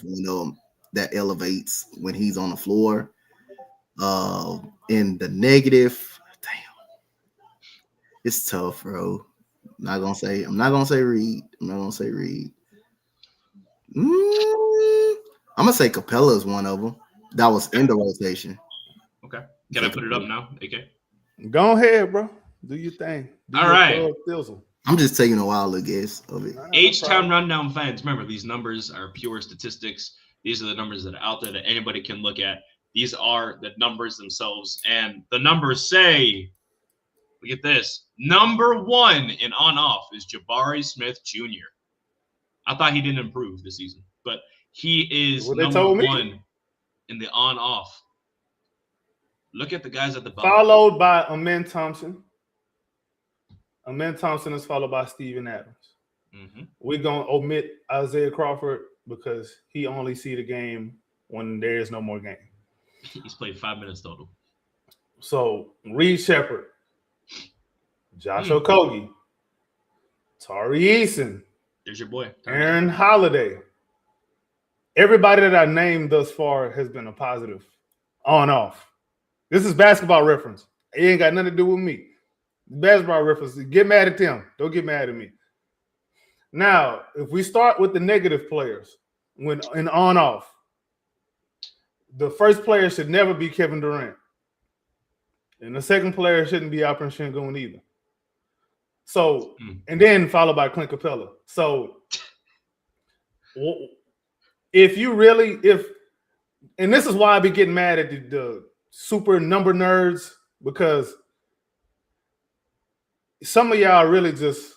one of them that elevates when he's on the floor. In the negative, damn, it's tough, bro. I'm not gonna say Reed. I'm gonna say Capella is one of them. That was in the rotation. Okay. Can I put it up now, AK? Go ahead, bro. Do your thing. All right. I'm just taking a wild guess of it. H-Town Rundown fans, remember, these numbers are pure statistics. These are the numbers that are out there that anybody can look at. These are the numbers themselves. And the numbers say, look at this. Number 1 in on-off is Jabari Smith Jr. I thought he didn't improve this season, but he is number 1 in the on-off. Look at the guys at the bottom. Followed by Amen Thompson. Amen Thompson is followed by Steven Adams. We're going to omit Isaiah Crawford because he only see the game when there is no more game. He's played 5 minutes total. So Reed Sheppard, Josh Okogie, Tari Eason, there's your boy, Aaron Holiday. Everybody that I named thus far has been a positive on-off. This is basketball reference. It ain't got nothing to do with me. Basketball reference. Get mad at them. Don't get mad at me. Now, if we start with the negative players, when in on-off, the first player should never be Kevin Durant. And the second player shouldn't be Alperen Sengun either. So, and then followed by Clint Capella. So, and this is why I be getting mad at the super number nerds, because some of y'all really just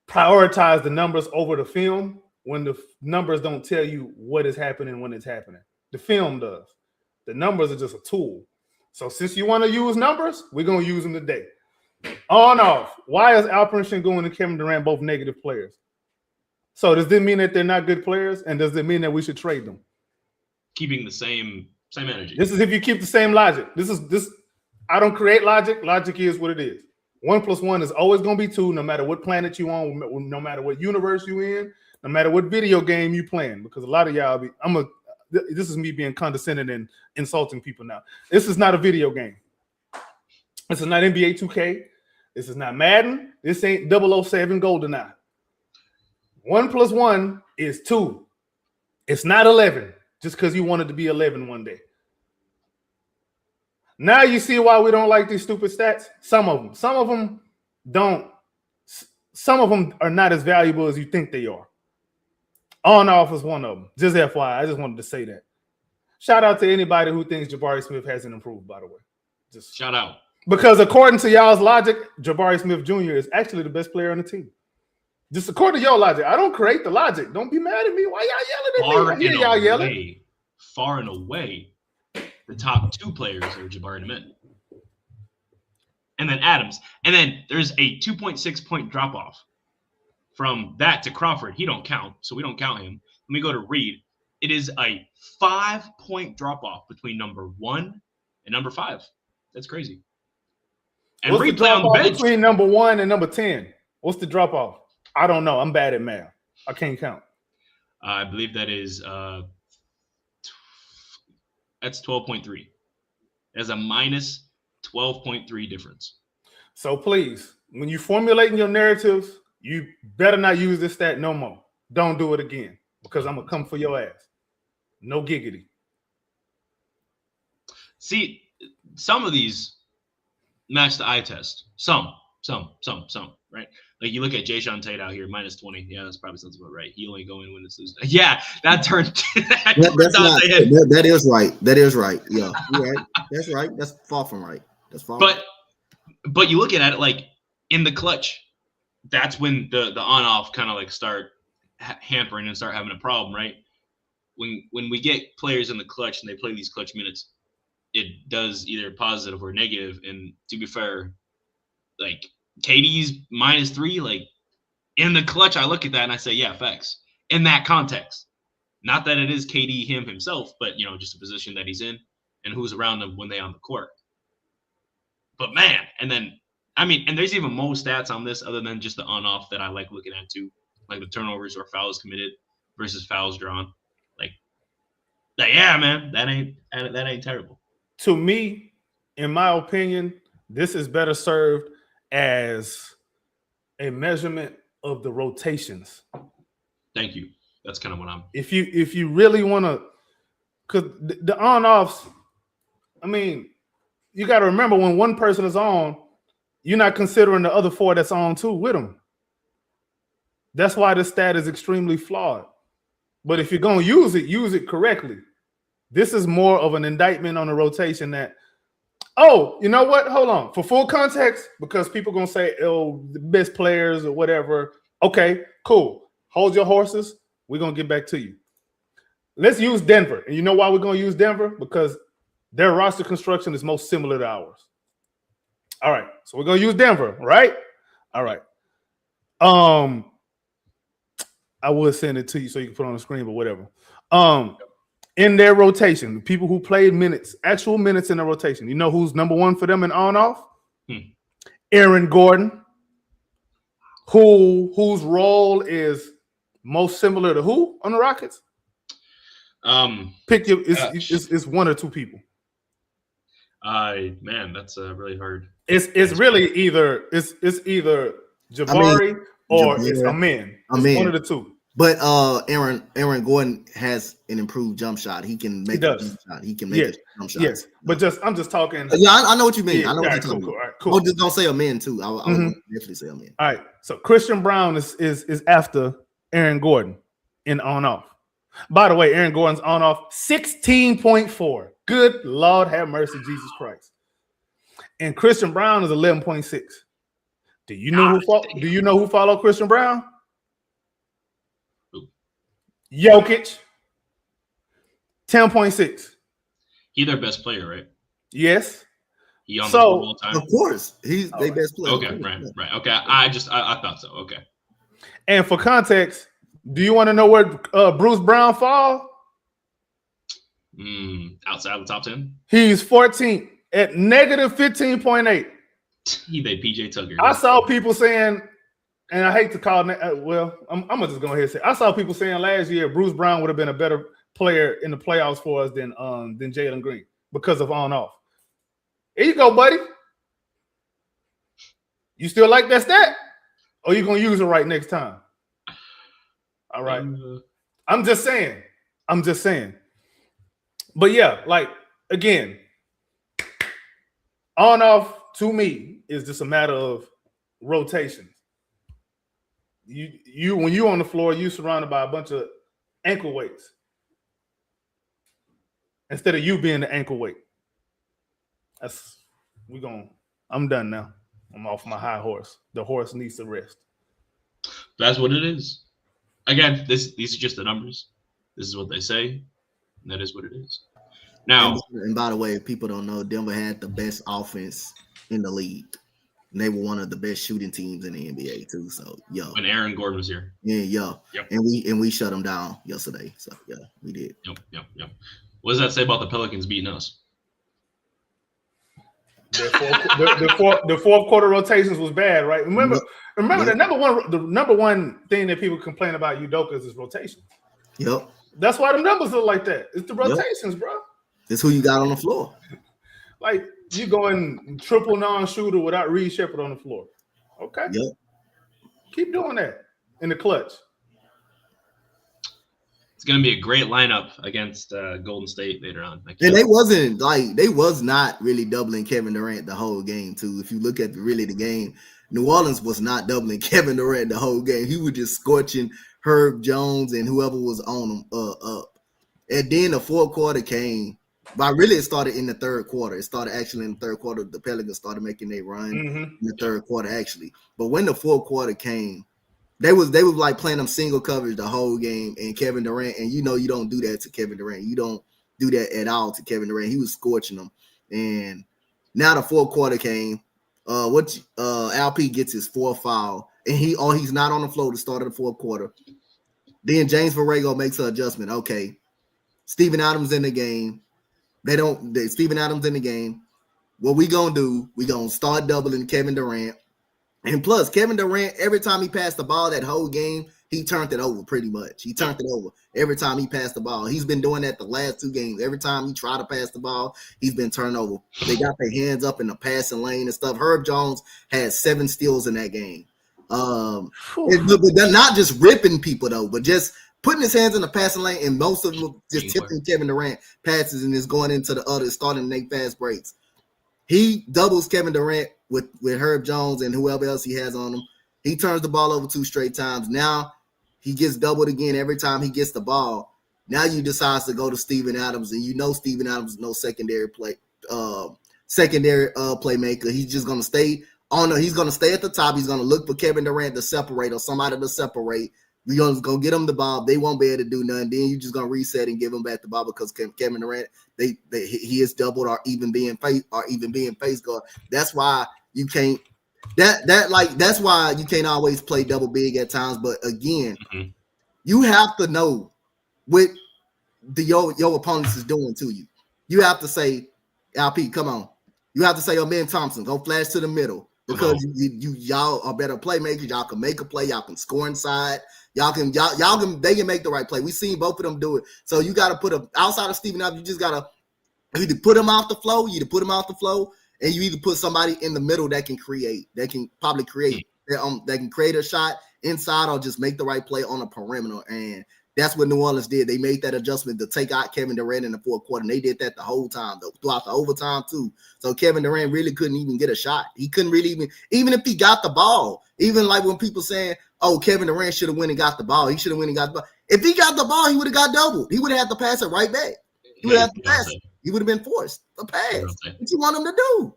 prioritize the numbers over the film when the numbers don't tell you what is happening when it's happening. The film does. The numbers are just a tool. So since you want to use numbers, we're going to use them today. On-off. Why is Alperen Sengun and Kevin Durant both negative players? So does this mean that they're not good players? And does it mean that we should trade them? Keeping the same energy. This is if you keep the same logic. I don't create logic. Logic is what it is. 1 + 1 is always going to be 2, no matter what planet you on, no matter what universe you in, no matter what video game you playing. Because a lot of y'all this is me being condescending and insulting people now. This is not a video game. This is not NBA 2K. This is not Madden. This ain't 007 GoldenEye. 1 + 1 is 2. It's not 11 just because you wanted to be 11 one day. Now you see why we don't like these stupid stats? Some of them don't. Some of them are not as valuable as you think they are. On-off is one of them. Just FYI, I just wanted to say that. Shout out to anybody who thinks Jabari Smith hasn't improved, by the way. Just shout out. Because according to y'all's logic, Jabari Smith Jr. is actually the best player on the team. Just according to your logic. I don't create the logic. Don't be mad at me. Why y'all yelling at me? I hear y'all yelling. Far and away, the top 2 players are Jabari and Amin. And then Adams. And then there's a 2.6 point drop off from that to Crawford. He don't count, so we don't count him. Let me go to Reed. It is a 5-point drop off between number 1 and number 5. That's crazy. And What's Reed the play on drop the off bench between number 1 and number 10? What's the drop off? I don't know. I'm bad at math. I can't count. I believe that is that's 12.3. There's a minus 12.3 difference. So please, when you formulating your narratives, you better not use this stat no more. Don't do it again because I'm gonna come for your ass. No giggity. See, some of these match the eye test. Some, right? Like you look at Jayshawn Tate out here, minus 20. Yeah, that's probably sounds about right. He only go in when it's lose. Yeah, that turned. That is right. That is right. Yeah, you're right. That's right. That's far from right. That's far. But you look at it like in the clutch, that's when the on off kind of like start hampering and start having a problem, right? When we get players in the clutch and they play these clutch minutes, it does either positive or negative. And to be fair, like KD's minus 3, like in the clutch, I look at that and I say, yeah, facts. In that context, not that it is KD himself, but just a position that he's in and who's around him when they on the court. But man, and then and there's even more stats on this other than just the on off that I like looking at too, like the turnovers or fouls committed versus fouls drawn. Like yeah, man, that ain't terrible. To me, in my opinion, this is better served as a measurement of the rotations. Thank you. That's kind of what I'm. If you really want to, because the on offs, you got to remember when one person is on, you're not considering the other 4 that's on too with them. That's why this stat is extremely flawed. But if you're going to use it correctly. This is more of an indictment on the rotation that, oh, you know what? Hold on. For full context, because people going to say, oh, the best players or whatever. Okay, cool. Hold your horses. We're going to get back to you. Let's use Denver. And you know why we're going to use Denver? Because their roster construction is most similar to ours. All right. So we're going to use Denver, right? All right. I would send it to you so you can put it on the screen, but whatever. In their rotation, the people who played minutes, actual minutes in the rotation. You know who's number 1 for them in on-off? Aaron Gordon, whose role is most similar to who on the Rockets? Pick your. It's 1 or 2 people. Man, that's really hard. It's really either Jabari or it's Amin. It's 1 of the 2. But Aaron Gordon has an improved jump shot. He can make a jump shot. He can make a jump shot. Yes, but I'm just talking. Yeah, I know what you mean. Yeah, I know what you're talking cool, about. all right, cool. I'm just gonna say Amin too. I would definitely say Amin. All right. So Christian Brown is after Aaron Gordon in on off. By the way, Aaron Gordon's on off 16.4. Good Lord have mercy, Jesus Christ. And Christian Brown is 11.6. Do you know who followed Christian Brown? Jokic, 10.6. He's their best player, right? Yes. He on the board all the time. Of course, he's their best player. Okay, right. Okay, I thought so. Okay. And for context, do you want to know where Bruce Brown fall? Outside of the top 10? He's 14th at negative 15.8. He made PJ Tucker. I saw people saying, and I hate to call it, I'm gonna just go ahead and say, I saw people saying last year Bruce Brown would have been a better player in the playoffs for us than Jalen Green because of on off. Here you go, buddy. You still like that stat? Or you gonna use it right next time? All right. I'm just saying. But yeah, like again, on off to me is just a matter of rotation. You when you on the floor, you surrounded by a bunch of ankle weights instead of you being the ankle weight. I'm done now. I'm off my high horse. The horse needs to rest. That's what it is. Again, these are just the numbers. This is what they say. And that is what it is. Now, and by the way, if people don't know, Denver had the best offense in the league. And they were one of the best shooting teams in the NBA too. So when Aaron Gordon was here. Yeah. Yep. And we shut them down yesterday. So yeah, we did. Yep. What does that say about the Pelicans beating us? The fourth quarter rotations was bad, right? Remember the number one thing that people complain about Udoka is his rotations. Yep. That's why the numbers look like that. It's the rotations, bro. It's who you got on the floor. Like you going triple non-shooter without Reed Sheppard on the floor. Okay. Yep. Keep doing that in the clutch. It's going to be a great lineup against Golden State later on. And they was not really doubling Kevin Durant the whole game too. If you look at the game, New Orleans was not doubling Kevin Durant the whole game. He was just scorching Herb Jones and whoever was on him up. And then the fourth quarter came. But really, it started in the third quarter. It started actually in the third quarter. The Pelicans started making their run in the third quarter, actually. But when the fourth quarter came, they was like playing them single coverage the whole game. And Kevin Durant, and you don't do that to Kevin Durant. You don't do that at all to Kevin Durant. He was scorching them. And now the fourth quarter came. LP gets his fourth foul, and he's not on the floor to start of the fourth quarter. Then James Borrego makes an adjustment. Okay, Steven Adams in the game. Steven Adams in the game. What we gonna do? We gonna start doubling Kevin Durant, and plus Kevin Durant. Every time he passed the ball that whole game, he turned it over pretty much. He turned it over every time he passed the ball. He's been doing that the last two games. Every time he tried to pass the ball, he's been turned over. They got their hands up in the passing lane and stuff. Herb Jones had 7 steals in that game. But they're not just ripping people though, but just putting his hands in the passing lane, and most of them just tipping Kevin Durant passes and is going into the others, starting to make fast breaks. He doubles Kevin Durant with Herb Jones and whoever else he has on him. He turns the ball over 2 straight times. Now he gets doubled again every time he gets the ball. Now you decide to go to Steven Adams, and Steven Adams is no secondary playmaker. He's just gonna stay on. He's gonna stay at the top. He's gonna look for Kevin Durant to separate or somebody to separate. We're going to get them the ball. They won't be able to do nothing. Then you're just going to reset and give them back the ball because Kevin Durant, he is doubled or even being face guard. That's why you can't. That's why you can't always play double big at times. But again, you have to know what your opponents is doing to you. You have to say, LP, come on. You have to say, Ben Thompson, go flash to the middle because y'all are better playmakers. Y'all can make a play. Y'all can score inside. They can make the right play. We've seen both of them do it. So you got to put outside of Steven Adams, you just got to either put him off the flow, and you either put somebody in the middle that can create, that can create a shot inside or just make the right play on a perimeter. And that's what New Orleans did. They made that adjustment to take out Kevin Durant in the fourth quarter. And they did that the whole time, though, throughout the overtime, too. So Kevin Durant really couldn't even get a shot. He couldn't really even if he got the ball, even like when people saying, oh, Kevin Durant should have went and got the ball. He should have went and got the ball. If he got the ball, he would have got doubled. He would have had to pass it right back. He would have to pass it. He would have been forced to pass. What you want him to do?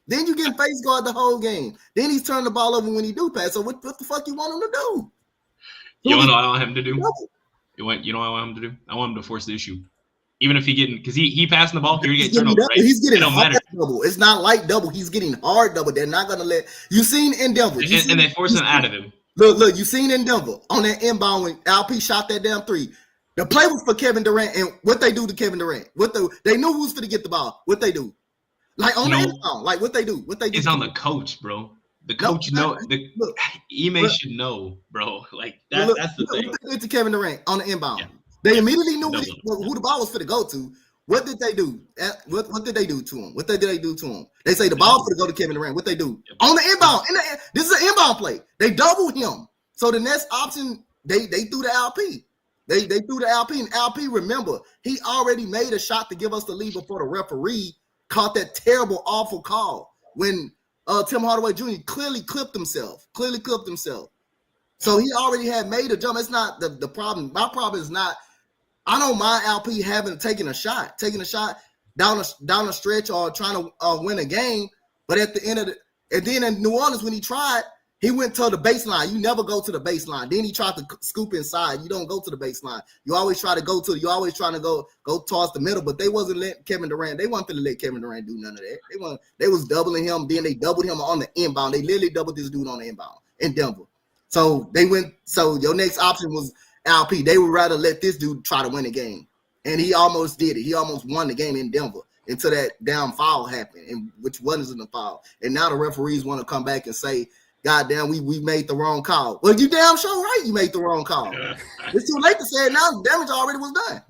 Then you get face guard the whole game. Then he's turning the ball over when he do pass. So what the fuck you want him to do? You know what I want him to do? You know what I want him to do? I want him to force the issue. Even if because he passing the ball, you're getting turned over, right? He's getting hard double. It's not like double. He's getting hard double. They're not gonna let you seen in Denver. And they force him out of him. Look, you seen in Denver on that inbound when LP shot that damn 3. The play was for Kevin Durant, and what they do to Kevin Durant? They knew who's going to get the ball. What they do? Like on the inbound, like what they do? It's on the coach, bro. The coach Ime should know, bro. Like that's the thing. What they did to Kevin Durant on the inbound? Yeah. They immediately knew who the ball was for to go to. What did they do? What did they do to him? What did they do to him? They say the ball for to go to Kevin Durant. What they do? On the inbound. This is an inbound play. They doubled him. So the next option, they threw the LP. They threw the LP. And LP, remember, he already made a shot to give us the lead before the referee caught that terrible, awful call when Tim Hardaway Jr. clearly clipped himself. So he already had made a jump. It's not the problem. My problem is not, I don't mind LP taking a shot down a stretch or trying to win a game. But at the end of and then in New Orleans, when he tried, He went to the baseline. You never go to the baseline. Then he tried to scoop inside. You don't go to the baseline. You always try to go to. You always trying to go towards the middle. But they wasn't letting Kevin Durant. They wanted to let Kevin Durant do none of that. They was doubling him. Then they doubled him on the inbound. They literally doubled this dude on the inbound in Denver. So they went. So your next option was LP. They would rather let this dude try to win the game, and he almost did it. He almost won the game in Denver until that damn foul happened, and which wasn't a foul. And now the referees want to come back and say, "Goddamn, we made the wrong call." Well, you damn sure right. You made the wrong call. It's too late to say it now. The damage already was done.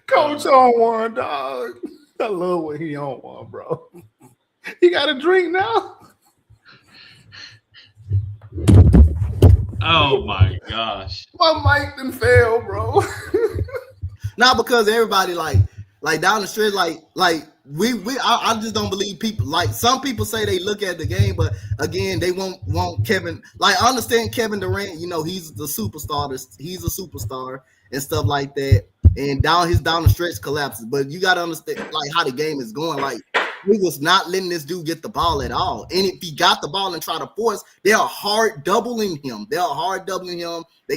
Coach on one, dog. I love what he on one, bro. He got a drink now. Oh my gosh. My mic done fail, bro. Not because everybody like down the street, I just don't believe people. Like some people say they look at the game, but again, they want Kevin. Like I understand Kevin Durant, you know, he's the superstar. He's a superstar and stuff like that. And down the stretch collapses. But you gotta understand like how the game is going. Like he was not letting this dude get the ball at all. And if he got the ball and try to force, they are hard doubling him. They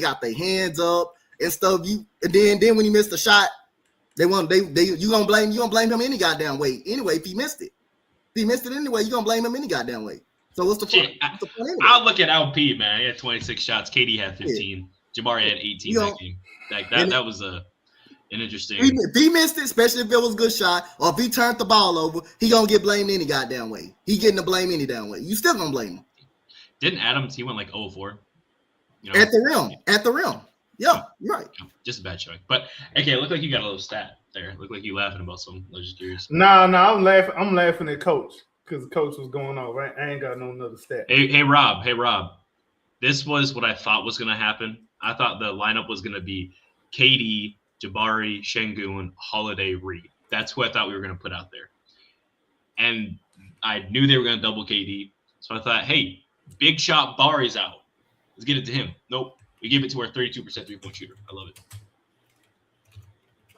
got their hands up and stuff. And then when he missed the shot, you gonna blame him any goddamn way. Anyway, if he missed it anyway, you gonna blame him any goddamn way. So what's the point? Anyway? I'll look at LP, man. He had 26 shots. KD had 15. Yeah. Jabari had 18 that game. That was an interesting. If he missed it, especially if it was a good shot, or if he turned the ball over, he gonna get blamed any goddamn way. He getting the blame any damn way. You still gonna blame him. Didn't Adams? He went like 0-4. You know? At the rim. Yeah, you're right. Just a bad showing. But okay, it looked like you got a little stat there. It looked like you laughing about something. I was just curious. Nah, I'm laughing at Coach because Coach was going on. Right? I ain't got no another stat. Hey, Rob. This was what I thought was gonna happen. I thought the lineup was gonna be KD, Jabari, Şengün, Holiday, Reed. That's who I thought we were gonna put out there. And I knew they were gonna double KD. So I thought, hey, big shot Bari's out. Let's get it to him. Nope. We give it to our 32% 3-point shooter. I love it.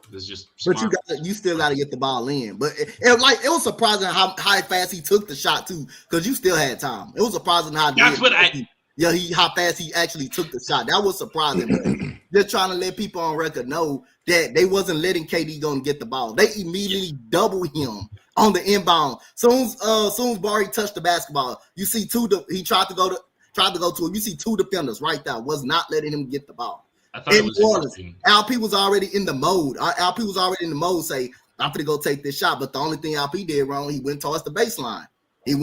This is just smart. But you still got to get the ball in. But it was surprising how fast he took the shot too, because you still had time. It was surprising how how fast he actually took the shot. That was surprising. Just trying to let people on record know that they wasn't letting KD go and get the ball. They immediately doubled him on the inbound. Soon as Bari touched the basketball, you see he tried to go to him. You see two defenders right there was not letting him get the ball. I thought it was interesting. LP was already in the mode. LP was already in the mode, say, I'm going to go take this shot. But the only thing LP did wrong, he went towards the baseline. And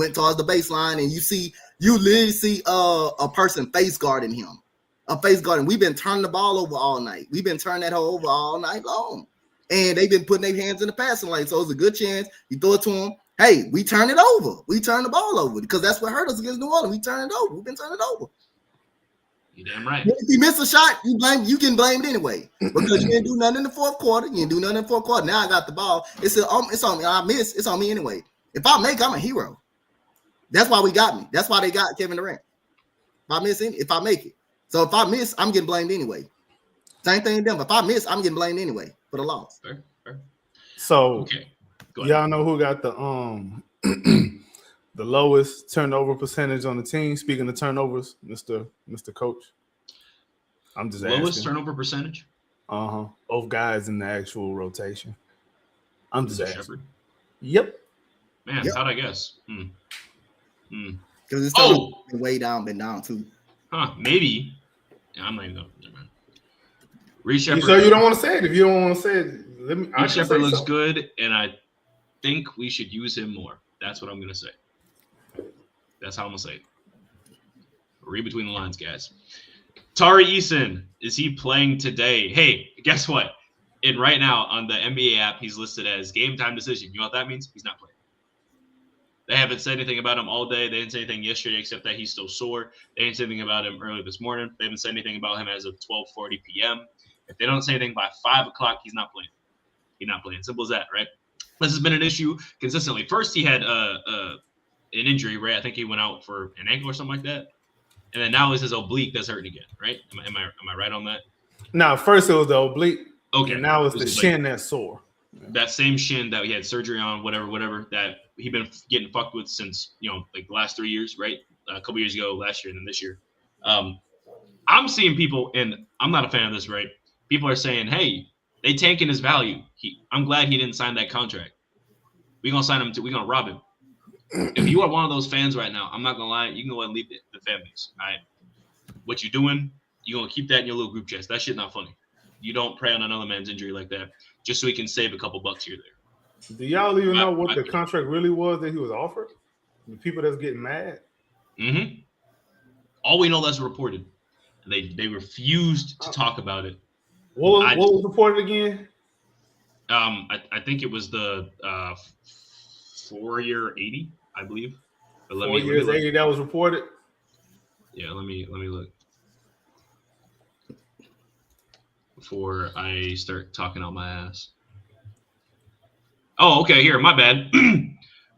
you literally see a person face guarding him. We've been turning the ball over all night. We've been turning that hole over all night long. And they've been putting their hands in the passing lane. So it's a good chance. You throw it to him. Hey, we turn it over. We turn the ball over because that's what hurt us against New Orleans. We turn it over. We've been turning it over. You damn right. If you miss a shot, you can blame it anyway because you didn't do nothing in the fourth quarter. Now I got the ball. It's on me. I miss. It's on me anyway. If I make, I'm a hero. That's why we got me. That's why they got Kevin Durant. If I make it. So if I miss, I'm getting blamed anyway. Same thing in Denver. If I miss, I'm getting blamed anyway for the loss. Fair. So okay. Y'all know who got the the lowest turnover percentage on the team? Speaking of turnovers, Mr. Coach. I'm just asking. Lowest turnover percentage? Of guys in the actual rotation. I'm just asking. Sheppard? Yep. Man, how'd I guess? Because it's been way down, been down too. Maybe. Yeah, I'm not even going to. Reed Sheppard. So you don't want to say it? If you don't want to say it, Reed Sheppard looks good, and I think we should use him more. That's what I'm going to say. That's how I'm going to say it. Read between the lines, guys. Tari Eason, is he playing today? Hey, guess what? And right now on the NBA app, he's listed as game time decision. You know what that means? He's not playing. They haven't said anything about him all day. They didn't say anything yesterday except that he's still sore. They didn't say anything about him early this morning. They haven't said anything about him as of 12:40 p.m. If they don't say anything by 5 o'clock, he's not playing. He's not playing. Simple as that, right? This has been an issue consistently. First, he had an injury, right? I think he went out for an ankle or something like that. And then now it's his oblique that's hurting again, right? Am I right on that? No, first it was the oblique. Okay. And now it's the shin that's sore. that same shin that he had surgery on, whatever, that he been getting fucked with since, like the last 3 years, right? A couple years ago, last year, and then this year. I'm seeing people, and I'm not a fan of this, right? People are saying, hey, they tanking his value. I'm glad he didn't sign that contract. We're going to sign him we're going to rob him. If you are one of those fans right now, I'm not going to lie, you can go ahead and leave the fan base. All right? What you're doing, you're going to keep that in your little group chat. That shit not funny. You don't prey on another man's injury like that just so he can save a couple bucks here or there. Do y'all even know what the contract really was that he was offered? The people that's getting mad? Mm-hmm. All we know that's reported. They refused to talk about it. What was reported again? I think it was the 4-year 80, I believe. But 4 years 80 that was reported. Yeah, let me look before I start talking out my ass. Oh, okay. Here, my bad.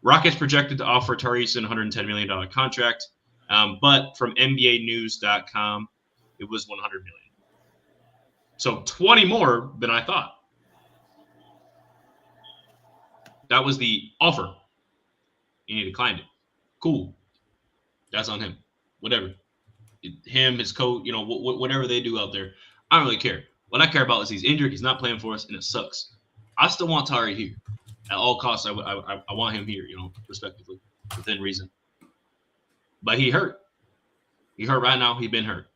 Rockets projected to offer Tari Eason $110 million contract, but from NBAnews.com, it was $100 million. So 20 more than I thought. That was the offer. And he declined it. Cool. That's on him. Whatever. Him, his coach, whatever they do out there. I don't really care. What I care about is he's injured. He's not playing for us, and it sucks. I still want Tari here. At all costs, I want him here, respectively, within reason. But he hurt. He hurt right now. He's been hurt.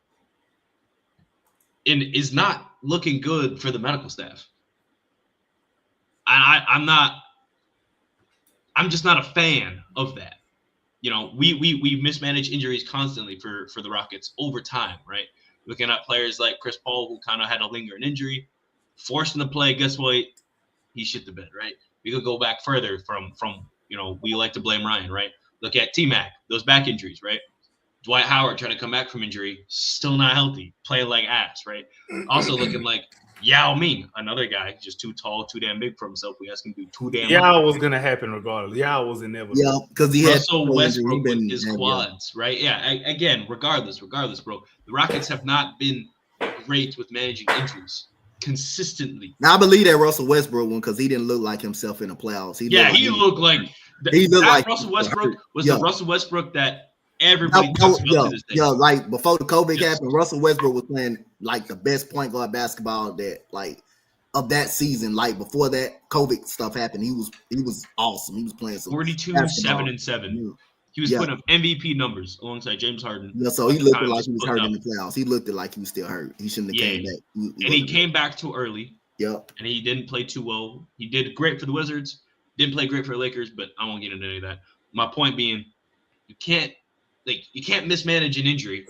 And is not looking good for the medical staff. I'm just not a fan of that. We mismanage injuries constantly for the Rockets over time, right? Looking at players like Chris Paul, who kind of had a lingering injury, forced him to play. Guess what? He shit the bed, right? We could go back further from we like to blame Ryan, right? Look at T-Mac, those back injuries, right? Dwight Howard trying to come back from injury, still not healthy, playing like ass, right? Also looking like Yao Ming, another guy, just too tall, too damn big for himself. We asked him to do too damn Yao was going to happen regardless. Yao was inevitable. Yeah, because he Russell had Westbrook with his quads, right? Yeah, again, regardless, bro. The Rockets have not been great with managing injuries consistently. Now I believe that Russell Westbrook one because he didn't look like himself in the playoffs. He looked like Russell Westbrook was the Russell Westbrook that everybody talks about to this day. Yeah, like before the COVID happened, Russell Westbrook was playing like the best point guard basketball of that season. Like before that COVID stuff happened, he was awesome. He was playing some 42, basketball. 7-7. Yeah. He was putting up MVP numbers alongside James Harden. Yeah, so he looked like he was hurt in the playoffs. He looked like he was still hurt. He shouldn't have came back. He came back too early. Yep. And he didn't play too well. He did great for the Wizards. Didn't play great for the Lakers, but I won't get into any of that. My point being, you can't mismanage an injury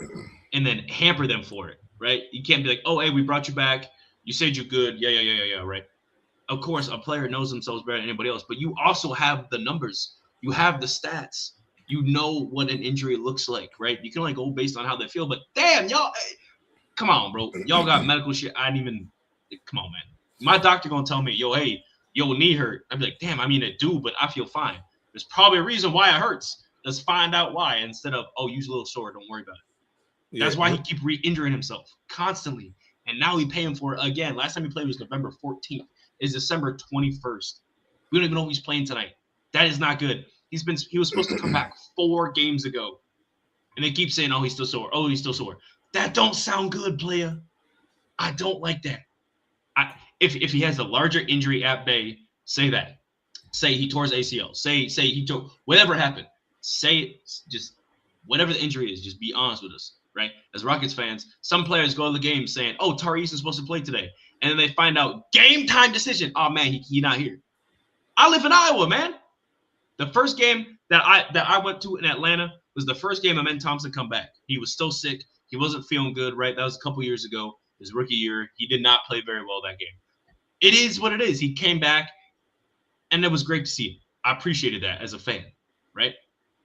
and then hamper them for it, right? You can't be like, oh, hey, we brought you back. You said you're good. Yeah, right? Of course, a player knows themselves better than anybody else, but you also have the numbers. You have the stats. You know what an injury looks like, right? You can only go based on how they feel, but damn, y'all, come on, bro. Y'all got medical shit. Come on, man. My doctor gonna tell me, knee hurt. I'd be like, damn, it do, but I feel fine. There's probably a reason why it hurts. Let's find out why instead of, use a little sore. Don't worry about it. That's why he keep re-injuring himself constantly. And now we pay him for it again. Last time he played was November 14th. It's December 21st. We don't even know if he's playing tonight. That is not good. He was supposed to come back 4 games ago. And they keep saying, he's still sore. Oh, he's still sore. That don't sound good, player. I don't like that. If he has a larger injury at bay, say that. Say he tore his ACL. Say he tore whatever happened. Say it. Just whatever the injury is, just be honest with us, right? As Rockets fans, some players go to the game saying, Tari Eason's supposed to play today. And then they find out game time decision. Oh, man, he not here. I live in Iowa, man. The first game that I went to in Atlanta was the first game Amen Thompson come back. He was still sick. He wasn't feeling good, right? That was a couple years ago, his rookie year. He did not play very well that game. It is what it is. He came back, and it was great to see him. I appreciated that as a fan, right?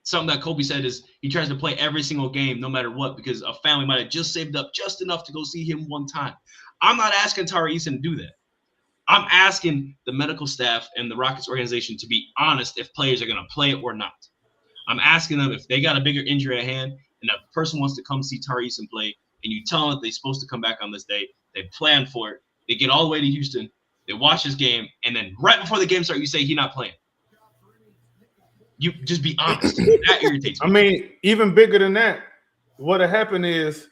Something that Kobe said is he tries to play every single game no matter what because a family might have just saved up just enough to go see him one time. I'm not asking Tari Eason to do that. I'm asking the medical staff and the Rockets organization to be honest if players are going to play it or not. I'm asking them if they got a bigger injury at hand and a person wants to come see Tari Eason play and you tell them that they're supposed to come back on this day, they plan for it, they get all the way to Houston, They watch his game, and then right before the game starts, you say he's not playing. You just be honest. That irritates me. I mean, even bigger than that, what had happened is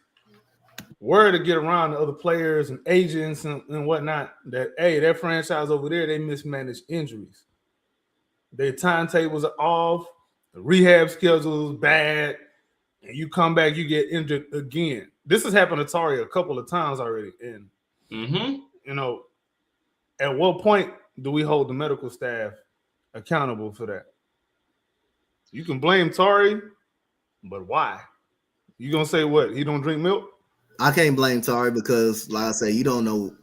word to get around to other players and agents and whatnot that, hey, that franchise over there, they mismanaged injuries. Their timetables are off. The rehab schedule is bad. And you come back, you get injured again. This has happened to Tari a couple of times already. And, you know, at what point do we hold the medical staff accountable for that? You can blame Tari, but why? You gonna say what? He don't drink milk? I can't blame Tari because, like I say, you don't know.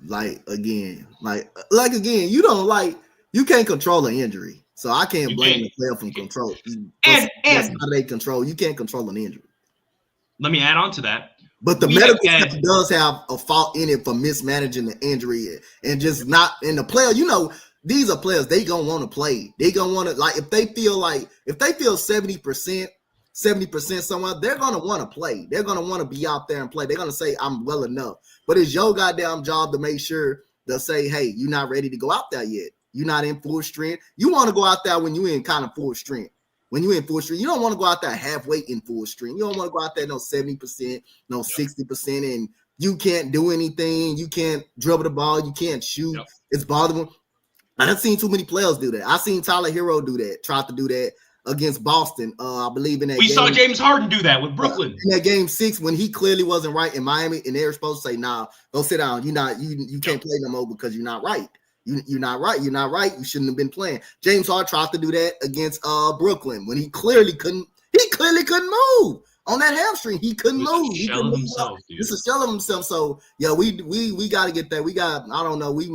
Again, you don't you can't control an injury, so I can't blame the player from control. And that's how they control. You can't control an injury. Let me add on to that. But the medical staff does have a fault in it for mismanaging the injury and just not in the player. You know, these are players. They gonna want to play. They gonna want to if they feel 70%. 70% somewhere, they're going to want to play. They're going to want to be out there and play. They're going to say, I'm well enough. But it's your goddamn job to make sure they'll say, hey, you're not ready to go out there yet. You're not in full strength. You want to go out there when you're in kind of full strength. When you're in full strength, you don't want to go out there halfway in full strength. You don't want to go out there no 70%, no 60%, and you can't do anything. You can't dribble the ball. You can't shoot. Yep. It's bothering. I've seen too many players do that. I've seen Tyler Hero do that, tried to do that against Boston. I believe in that we saw James Harden do that with Brooklyn. In that game 6 when he clearly wasn't right in Miami, and they were supposed to say, nah, go sit down. You can't play no more because you're not right. You're not right. You're not right. You shouldn't have been playing. James Harden tried to do that against Brooklyn when he clearly couldn't move on that hamstring. He couldn't move. He couldn't move. It's a shell of himself. So yeah, we got to get that. We got, I don't know, we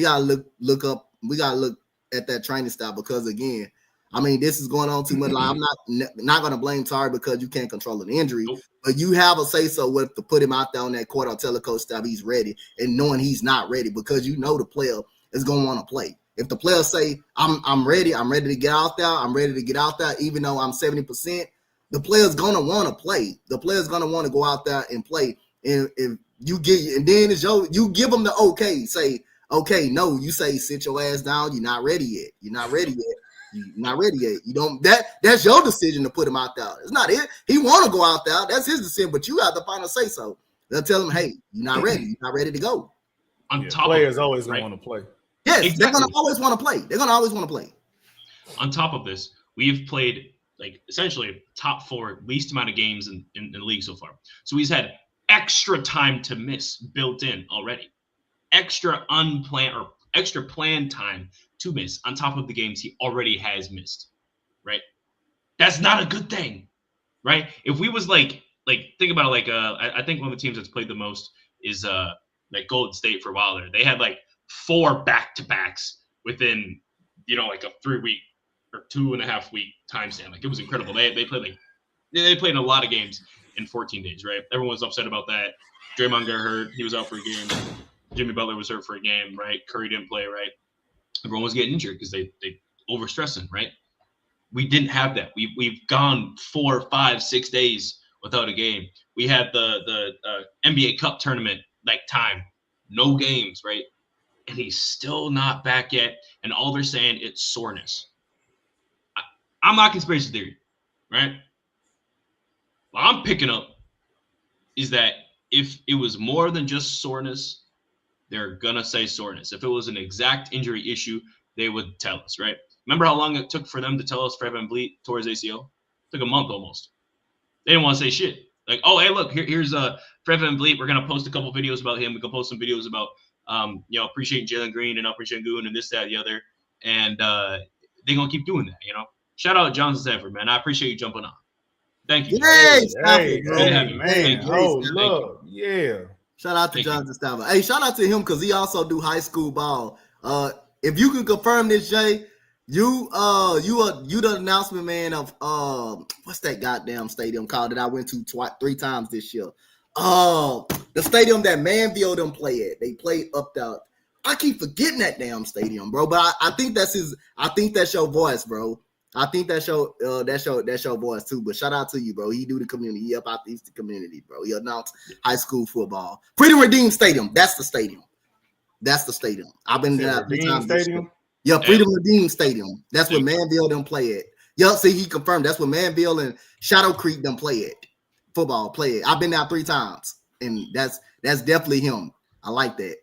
gotta look up. We gotta look at that training style because again, I mean, this is going on too much. Like, I'm not going to blame Tari because you can't control an injury, but you have a say-so with to put him out there on that court or tell the coach that he's ready and knowing he's not ready because you know the player is going to want to play. If the player say, I'm ready to get out there, even though I'm 70%, the player's going to want to play. The player's going to want to go out there and play. And if you give them the okay, say, okay, no, you say, sit your ass down. You're not ready yet. You're not ready yet. You don't. That's your decision to put him out there. It's not it. He want to go out there. That's his decision. But you have the final say so. They'll tell him, hey, you're not ready. You're not ready to go. Players always gonna want to play. Yes, exactly. They're gonna always want to play. They're gonna always want to play. On top of this, we've played essentially top 4 least amount of games in the league so far. So he's had extra time to miss built in already. Extra unplanned or extra planned time to miss on top of the games he already has missed, right? That's not a good thing, right? If we was think about it, I think one of the teams that's played the most is Golden State for a while there. They had 4 back-to-backs within a 3-week or 2.5 week time span. It was incredible. They played they played in a lot of games in 14 days, right? Everyone's upset about that. Draymond got hurt. He was out for a game. Jimmy Butler was hurt for a game, right? Curry didn't play, right? Everyone was getting injured because they overstressing, right? We didn't have that. We've gone 4, 5, 6 days without a game. We had the NBA Cup tournament time, no games, right? And he's still not back yet. And all they're saying it's soreness. I'm not conspiracy theory, right? What I'm picking up is that if it was more than just soreness, they're going to say soreness. If it was an exact injury issue, they would tell us, right? Remember how long it took for them to tell us Fred VanVleet tore his ACL? It took a month almost. They didn't want to say shit. Oh, hey, look, here's Fred VanVleet. We're going to post a couple videos about him. We can post some videos about, appreciating Jalen Green and appreciating Goon and this, that, the other. And they're going to keep doing that, Shout out Johnson Stanford, man. I appreciate you jumping on. Thank you. Hey, man. Oh, love. Yeah. Shout out to Jonathan Stava. Hey, shout out to him because he also do high school ball. If you can confirm this, Jay, you the announcement man of what's that goddamn stadium called that I went to 3 times this year? The stadium that Manville them play at. They play up there. I keep forgetting that damn stadium, bro. But I think that's his. I think that's your voice, bro. I think that's your voice too. But shout out to you, bro. He do the community. He up out the community, bro. He announced high school football. Freedom Redeemed Stadium. That's the stadium. That's the stadium. I've been there 3 times. Stadium. Yeah, Freedom Redeem Stadium. That's where Manville them play at. Yup, see, he confirmed that's where Manville and Shadow Creek them play at. Football play it. I've been there 3 times, and that's definitely him. I like that.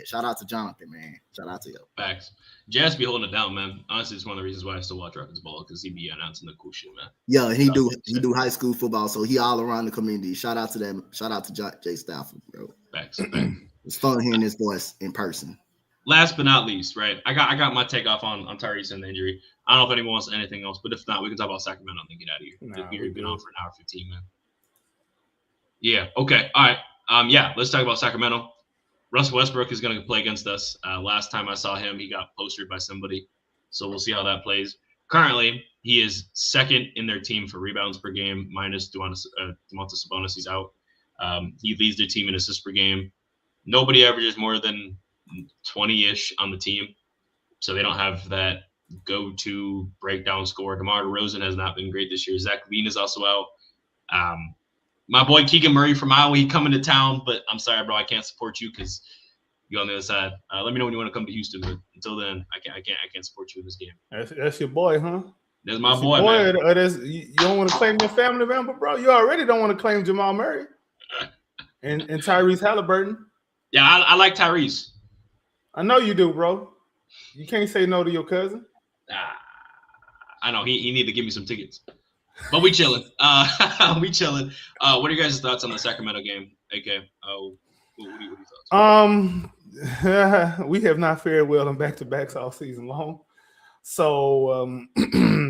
Shout out to Jonathan, man. Shout out to you. Facts. Jazz be holding it down, man. Honestly, it's one of the reasons why I still watch Rockets ball because he be announcing the cool shit, man. Yeah, he do high school football, so he all around the community. Shout out to them. Shout out to Jay Stafford, bro. Facts. It's fun hearing his voice in person. Last but not least, right? I got my take off on Tari Eason, the injury. I don't know if anyone wants anything else, but if not, we can talk about Sacramento and then get out of here. We've been on for an hour 15, man. Yeah. Okay. All right. Yeah. Let's talk about Sacramento. Russell Westbrook is going to play against us. Last time I saw him, he got postered by somebody, so we'll see how that plays. Currently, he is second in their team for rebounds per game, minus Domantas Sabonis. He's out. He leads their team in assists per game. Nobody averages more than 20-ish on the team, so they don't have that go-to breakdown scorer. DeMar DeRozan has not been great this year. Zach LaVine is also out. My boy Keegan Murray from Iowa, he coming to town, but I'm sorry, bro, I can't support you because you're on the other side. Let me know when you want to come to Houston, but until then, I can't support you in this game. That's your boy, huh? That's my boy, man. You don't want to claim your family member, bro? You already don't want to claim Jamal Murray and Tyrese Halliburton. Yeah, I like Tyrese. I know you do, bro. You can't say no to your cousin. I know he need to give me some tickets. But we chilling. We chilling. What are your guys' thoughts on the Sacramento game? AK, what are your thoughts? We have not fared well in back-to-backs all season long. So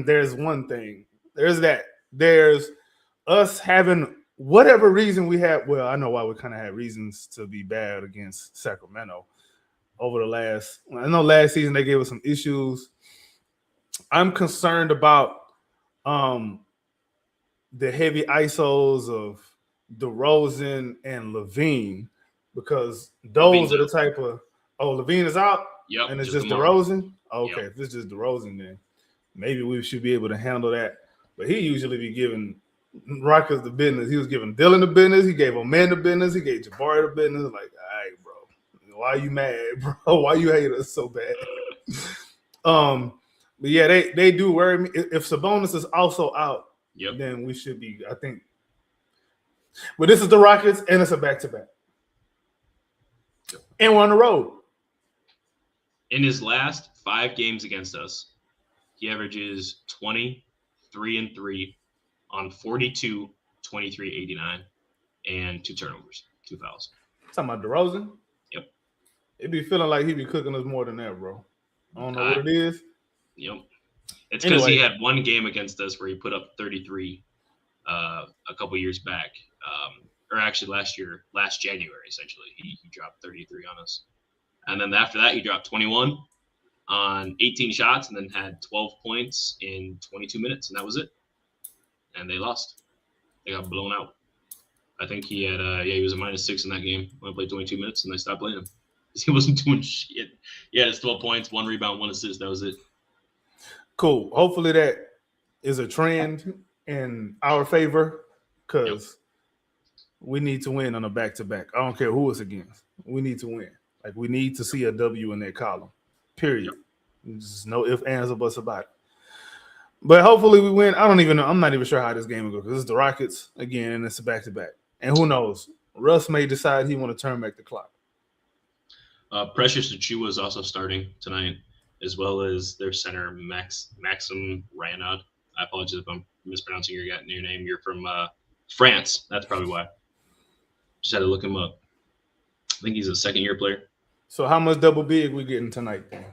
there's one thing. There's that. There's us having whatever reason we have. Well, I know why we kind of had reasons to be bad against Sacramento over the last. I know last season they gave us some issues. I'm concerned about the heavy ISOs of DeRozan and LaVine because those are the type of LaVine is out. Yep, and it's just DeRozan. Okay, if it's just DeRozan, then maybe we should be able to handle that. But he usually be giving Rockets the business. He was giving Dylan the business. He gave Oman the business. He gave Jabari the business. Like, all right, bro, why are you mad, bro? Why you hate us so bad? But yeah, they do worry me. If Sabonis is also out, then we should be, I think. But this is the Rockets, and it's a back-to-back. And we're on the road. In his last 5 games against us, he averages 23-3 on 42, 23, 89, and 2 turnovers, 2 fouls. Talking about DeRozan? Yep. It be feeling like he be cooking us more than that, bro. I don't know what it is. Yep. It's because he had 1 game against us where he put up 33 a couple years back. Or actually last January, essentially. He dropped 33 on us. And then after that, he dropped 21 on 18 shots and then had 12 points in 22 minutes. And that was it. And they lost. They got blown out. I think he had, he was a -6 in that game when I played 22 minutes and they stopped playing him. Because he wasn't doing shit. He had his 12 points, 1 rebound, 1 assist. That was it. Cool. Hopefully that is a trend in our favor because we need to win on a back-to-back. I don't care who it's against. We need to win. Like, we need to see a W in that column, period. There's no ifs, ands, or buts about it. But hopefully we win. I don't even know. I'm not even sure how this game will go because it's the Rockets again, and it's a back-to-back. And who knows? Russ may decide he want to turn back the clock. Precious Achiuwa is also starting tonight, as well as their center, Maxim Raynaud. I apologize if I'm mispronouncing your name. You're from France. That's probably why. Just had to look him up. I think he's a second-year player. So how much double big we getting tonight then?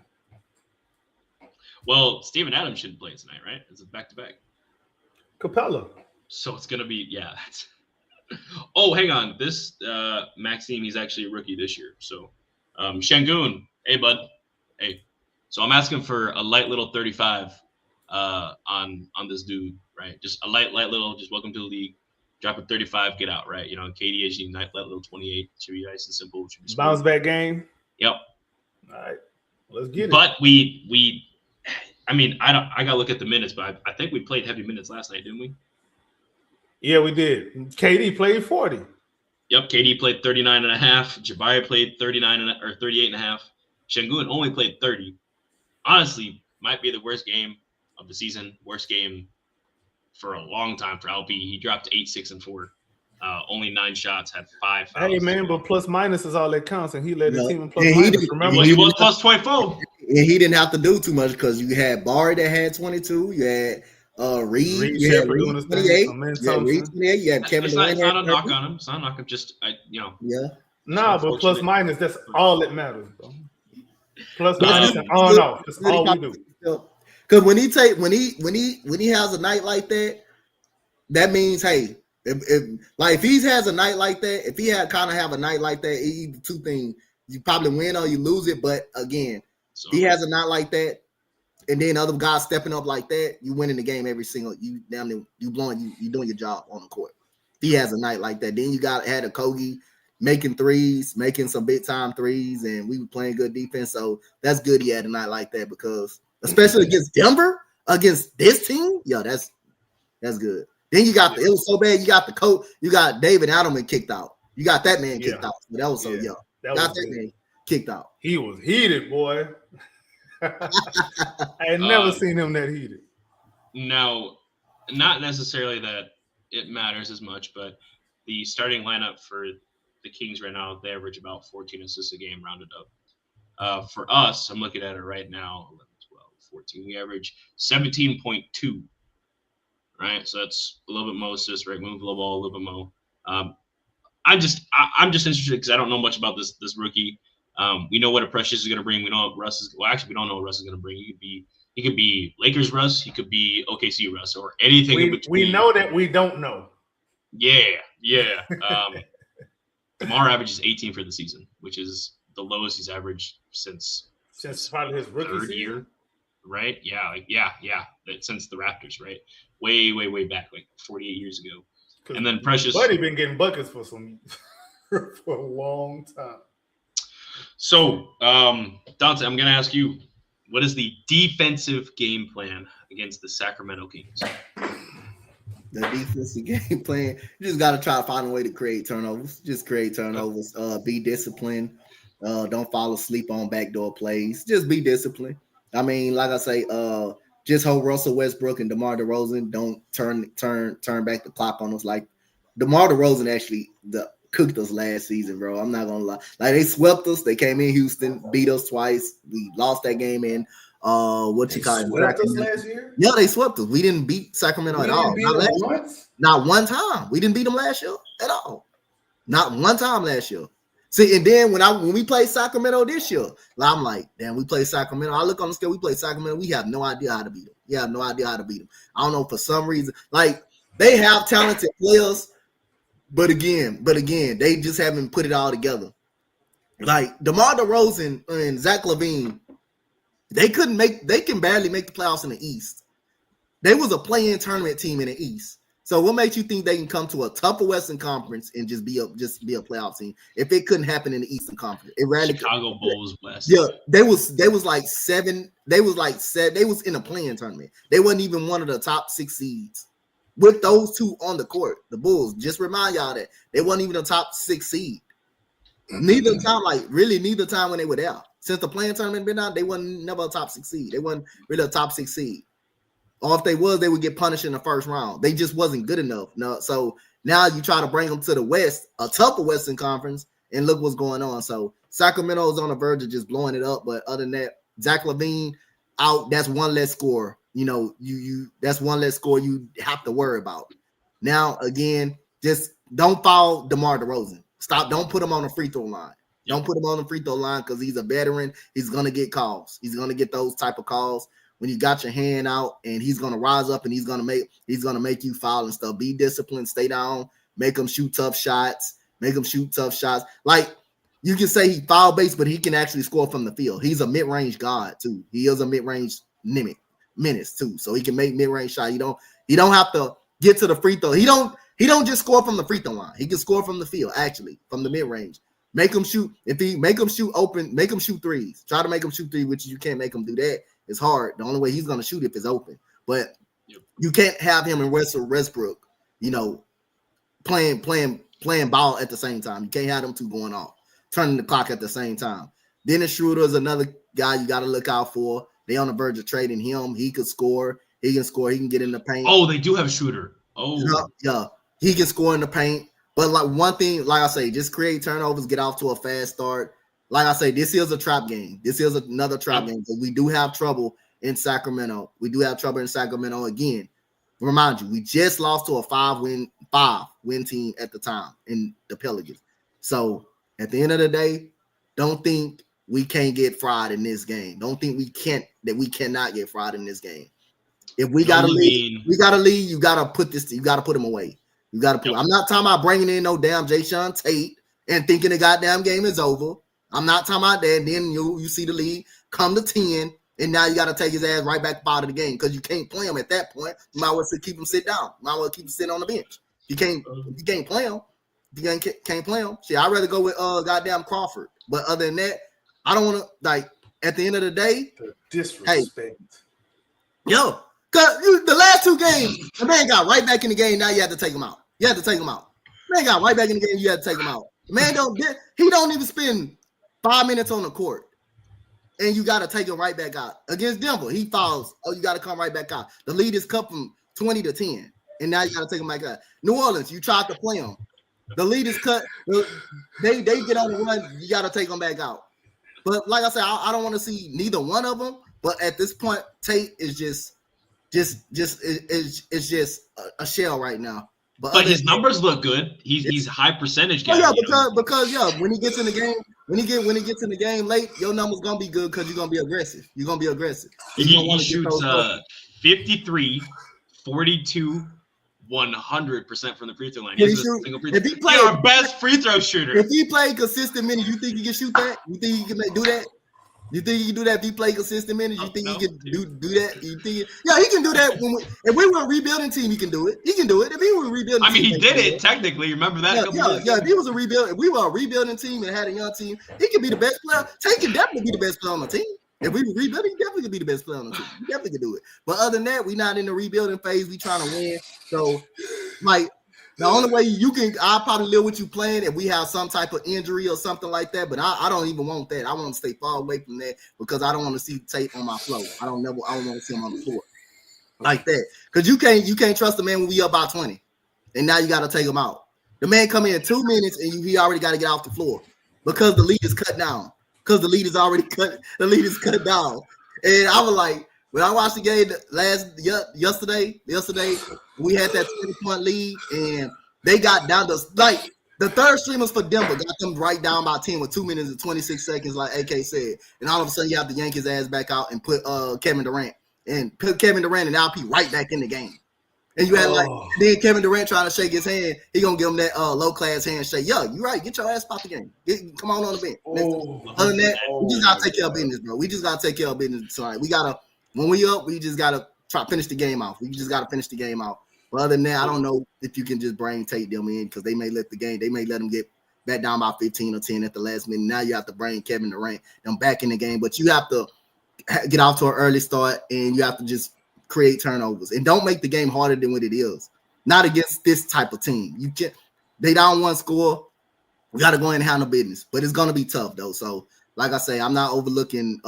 Well, Steven Adams shouldn't play tonight, right? It's a back-to-back. Capella. So it's going to be, Oh, hang on. This Maxime, he's actually a rookie this year. So Shangoon, hey, bud. Hey. So I'm asking for a light little 35 on this dude, right? Just a light little, just welcome to the league. Drop a 35, get out, right? You know, KDHD, light little 28. Should be nice and simple. Should be bounce back game. Yep. All right. Let's get it. But I got to look at the minutes, but I think we played heavy minutes last night, didn't we? Yeah, we did. KD played 40. Yep, KD played 39.5. Jabari played 38.5. Şengün only played 30. Honestly, might be the worst game of the season. Worst game for a long time for LP. He dropped 8, 6, and 4. Only 9 shots, had 5 fouls. Hey man, but plus minus is all that counts, and he led the team in plus and he minus. did- Remember, Well, he was plus 24. And he didn't have to do too much because you had Barry that had 22. You had Reed. Reed You had Sheppard doing Reed his 28. thing. Amen, You had Reed Thompson. 28. You had Kevin It's not Durant. a knock on him. It's not a knock. I'm just, Yeah. Nah, but plus unfortunate. minus, that's all that matters, bro. Plus minus and on off. That's all we do. Because when he has a night like that, that means hey, if he has a night like that, if he have a night like that, either two things: you probably win or you lose it. But again, So, he has a night like that, and then other guys stepping up like that, you winning the game every single. You doing your job on the court. If he has a night like that, then you had a Kogi making threes, making some big time threes, and we were playing good defense. So that's good. He had a night like that because, especially against Denver, against this team, that's good. Then you got it was so bad. You got the coach, you got David Adelman kicked out. You got that man kicked out. So that was so young. That man kicked out. He was heated, boy. I had never seen him that heated. Now, not necessarily that it matters as much, but the starting lineup for the Kings right now, they average about 14 assists a game rounded up. For us, I'm looking at it right now, 11, 12, 14. We average 17.2. Right, so that's a little bit more assists, right? Move the ball a little bit more. I'm just interested because I don't know much about this rookie. We know what a Precious is going to bring. We know what Russ is. Well, actually, we don't know what Russ is going to bring. He could be Lakers Russ. He could be OKC Russ, or anything in between. We know that we don't know. Yeah. DeMar averages 18 for the season, which is the lowest he's averaged since probably his rookie third year. Right? Yeah. Since the Raptors, right? Way back, like 48 years ago. And then Precious. Buddy been getting buckets for a long time. So, Dante, I'm going to ask you, what is the defensive game plan against the Sacramento Kings? The defensive game plan, you just got to try to find a way to create turnovers. Just create turnovers. Be disciplined. Don't fall asleep on backdoor plays. Just be disciplined. I mean, like I say, just hold Russell Westbrook and DeMar DeRozan. Don't turn back the clock on us. Like DeMar DeRozan actually cooked us last season, bro. I'm not gonna lie. Like they swept us. They came in Houston, beat us twice. We lost that game in swept us last year? Yeah, they swept us. We didn't beat Sacramento at all. Not one time. We didn't beat them last year at all. Not one time last year. See, and then when we play Sacramento this year, I'm like, damn, we play Sacramento. I look on the scale, we play Sacramento. We have no idea how to beat them. We have no idea how to beat them. I don't know, for some reason. Like, they have talented players, but again, they just haven't put it all together. Like, DeMar DeRozan and Zach LaVine, they can barely make the playoffs in the East. They was a play-in tournament team in the East. So what makes you think they can come to a tougher Western Conference and just be a playoff team if it couldn't happen in the Eastern Conference? It rarely Chicago Bulls West. Yeah, they was like seven. They was in a play-in tournament. They wasn't even one of the top 6 seeds. With those two on the court, the Bulls, just remind y'all that they wasn't even a top 6 seed. Neither time when they were there. Since the play-in tournament been out, they wasn't never a top 6 seed. They wasn't really a top 6 seed. Or if they was, they would get punished in the first round. They just wasn't good enough. No, so now you try to bring them to the West, a tougher Western Conference, and look what's going on. So Sacramento is on the verge of just blowing it up. But other than that, Zach LaVine out. That's one less score. That's one less score you have to worry about. Now again, just don't foul DeMar DeRozan. Stop. Don't put him on the free throw line. Don't put him on the free throw line because he's a veteran. He's gonna get calls. He's gonna get those type of calls. When you got your hand out and he's going to rise up and he's going to make you foul and stuff. Be disciplined, stay down, make him shoot tough shots. Like, you can say he foul based, but he can actually score from the field. He's a mid-range god too. He is a mid-range menace too. So he can make mid-range shots. You don't have to get to the free throw. He don't just score from the free throw line. He can score from the field, actually, from the mid-range. Make him shoot. Make him shoot open, make him shoot threes. Try to make him shoot threes, which you can't make him do that. It's hard. The only way he's going to shoot if it's open. But you can't have him and Russell Westbrook, playing playing ball at the same time. You can't have them two going off, turning the clock at the same time. Dennis Schroeder is another guy you got to look out for. They on the verge of trading him. He could score. He can score. He can get in the paint. Oh, they do have Schroeder. Oh, yeah. He can score in the paint. But like one thing, like I say, just create turnovers, get off to a fast start. Like I say, this is a trap game. This is another trap game. But we do have trouble in Sacramento. We do have trouble in Sacramento again. Remind you, we just lost to a five win team at the time in the Pelicans. So at the end of the day, don't think we can't get fried in this game. Don't think we cannot get fried in this game. If we gotta leave, you gotta put him away. You gotta put. I'm not talking about bringing in no damn Jason Tate and thinking the goddamn game is over. I'm not talking about that. And then you see the lead come to 10, and now you gotta take his ass right back out of the game because you can't play him at that point. You might well keep him sit down. You might well keep him sitting on the bench. You can't play him. You can't play him. See, I'd rather go with goddamn Crawford. But other than that, I don't want to like. At the end of the day, the disrespect. Hey, cause the last two games, the man got right back in the game. Now you have to take him out. You have to take him out. The man got right back in the game. You have to take him out. The man don't even spend 5 minutes on the court, and you got to take him right back out against Denver. He fouls. Oh, you got to come right back out. The lead is cut from 20 to 10, and now you got to take him back out. New Orleans, you tried to play him. The lead is cut. They get on the run. You got to take them back out. But like I said, I don't want to see neither one of them. But at this point, Tate is just a shell right now. But his numbers look good. He's high percentage guy. Because when he gets in the game, when he gets in the game late, your number's gonna be good because you're gonna be aggressive. You're gonna be aggressive. He shoots 53, 42. 100% from the free throw line. He's our best free throw shooter. If he played consistent minutes, you think he can shoot that? You think he can do that? You think he can do that if he played consistent minutes? You think he can do that? You think he can do that? If we were a rebuilding team, he can do it. He can do it. If he were a rebuilding team, he did it technically. Remember that? If he was a rebuild, if we were a rebuilding team and had a young team, he could be the best player. Tate can definitely be the best player on the team. If we were rebuilding, he definitely could be the best player on the team. He definitely could do it. But other than that, we're not in the rebuilding phase. We trying to win. So, like, the only way I'll probably live with you playing if we have some type of injury or something like that. But I don't even want that. I want to stay far away from that because I don't want to see Tate on my floor. I don't want to see him on the floor like that. Because you can't trust the man when we up by 20. And now you got to take him out. The man come in 2 minutes and he already got to get off the floor because the lead is cut down. Because the lead is already cut. The lead is cut down. And I was like, when I watched the game yesterday, we had that 20-point lead, and they got down to like the third streamers for Denver got them right down by 10 with 2 minutes and 26 seconds, like AK said. And all of a sudden, you have to yank his ass back out and put Kevin Durant and LP right back in the game. And you had then Kevin Durant trying to shake his hand. He gonna give him that low class handshake. Yo, you right? Get your ass out the game. Come on the bench. Other than that, we just gotta take care of business, bro. We just gotta take care of business. So like, we gotta when we up, we just gotta try to finish the game out. We just gotta finish the game out. But other than that, I don't know if you can just take them in because they may let them get back down by 15 or 10 at the last minute. Now you have to bring Kevin Durant them back in the game, but you have to get off to an early start and you have to just create turnovers and don't make the game harder than what it is. Not against this type of team. You can't. They down one score. We got to go in and handle business, but it's gonna be tough though. So, like I say, I'm not overlooking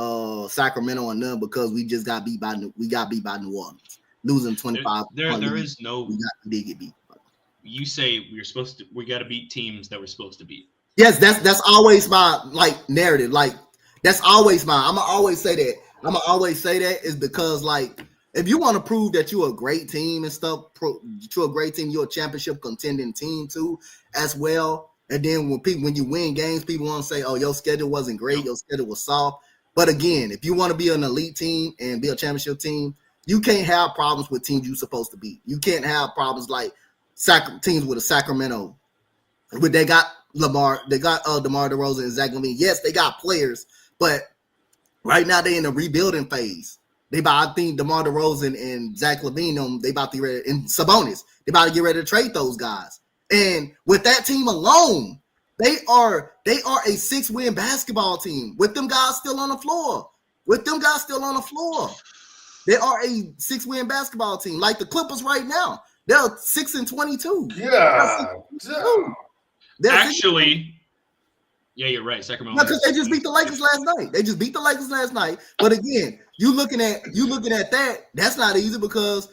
Sacramento or none because we just got beat by New Orleans, losing 25. There is no. We get beat. You say we got to beat teams that we're supposed to beat. Yes, that's always my narrative. That's always mine. I'm gonna always say that is because if you want to prove that you're a great team and stuff, you're a great team, you're a championship contending team too, as well. And then when you win games, people want to say, "Oh, your schedule wasn't great, your schedule was soft." But again, if you want to be an elite team and be a championship team, you can't have problems with teams you're supposed to beat. You can't have problems like teams with a Sacramento, but they got DeMar DeRozan and Zach LaVine. Yes, they got players, but right now they're in a rebuilding phase. I think DeMar DeRozan and Zach LaVine, they about to get ready, and Sabonis, they about to get ready to trade those guys. And with that team alone, they are a 6-win basketball team with them guys still on the floor. They are a 6-win basketball team, like the Clippers right now. They're 6-22. Yeah. Actually, yeah, you're right. Sacramento. Because they just beat the Lakers last night. But again, you looking at that. That's not easy because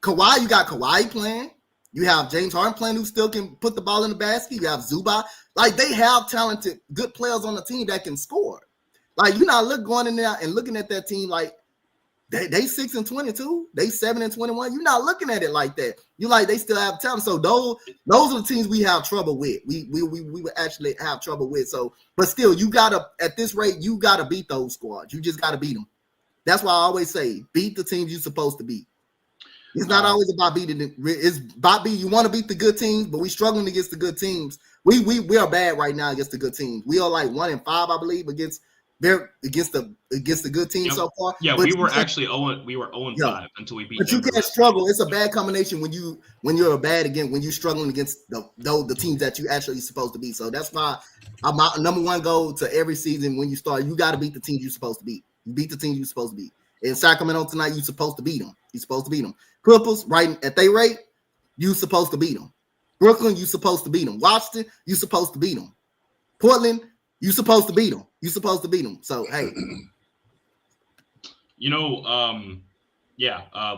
Kawhi, you got Kawhi playing. You have James Harden playing who still can put the ball in the basket. You have Zubac. Like they have talented, good players on the team that can score. Like you're not going in there and looking at that team like they 6-22, they 7-21. You're not looking at it like that. You like they still have talent. So those are the teams we have trouble with. We would actually have trouble with. So, but still, you gotta at this rate, you gotta beat those squads. You just gotta beat them. That's why I always say beat the teams you're supposed to beat. It's not always about beating them. It's about you want to beat the good teams, but we're struggling against the good teams. We are bad right now against the good teams. We are like 1-5, I believe, against the good teams so far. Yeah, but we were actually 0-5 until we beat. But Denver. You can't struggle. It's a bad combination when you're bad again when you're struggling against the teams that you actually supposed to beat. So that's why my number one goal to every season when you start, you got to beat the teams you're supposed to beat. You beat the teams you're supposed to beat. In Sacramento tonight, you're supposed to beat them. You're supposed to beat them. Clippers, right at their rate, you're supposed to beat them. Brooklyn, you're supposed to beat them. Washington, you're supposed to beat them. Portland, you're supposed to beat them. You're supposed to beat them. So, hey.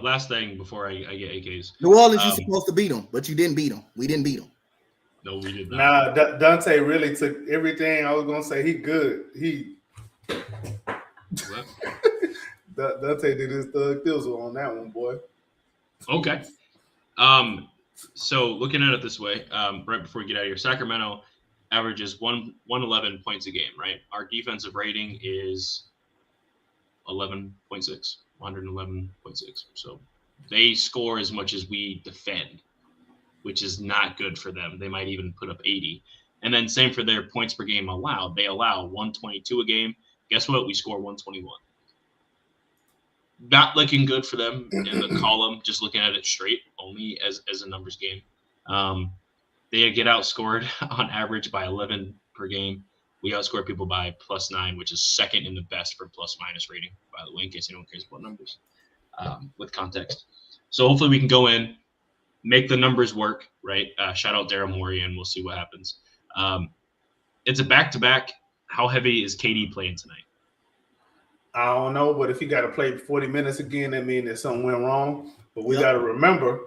Last thing before I get AKs. New Orleans, you're supposed to beat them, but you didn't beat them. We didn't beat them. No, we did not. Nah, Dante really took everything I was going to say. He good. Dante did his thug thizzle on that one, boy. Okay. So looking at it this way, right before we get out of here, Sacramento averages 111 points a game, right? Our defensive rating is 111.6. So they score as much as we defend, which is not good for them. They might even put up 80. And then same for their points per game allowed. They allow 122 a game. Guess what? We score 121. Not looking good for them in the column, just looking at it straight, only as a numbers game. They get outscored on average by 11 per game. We outscore people by +9, which is second in the best for plus-minus rating, by the way, in case anyone cares about numbers with context. So hopefully we can go in, make the numbers work, right? Shout out Daryl Morey, and we'll see what happens. It's a back-to-back. How heavy is KD playing tonight? I don't know, but if he got to play 40 minutes again, that means that something went wrong. But we got to remember,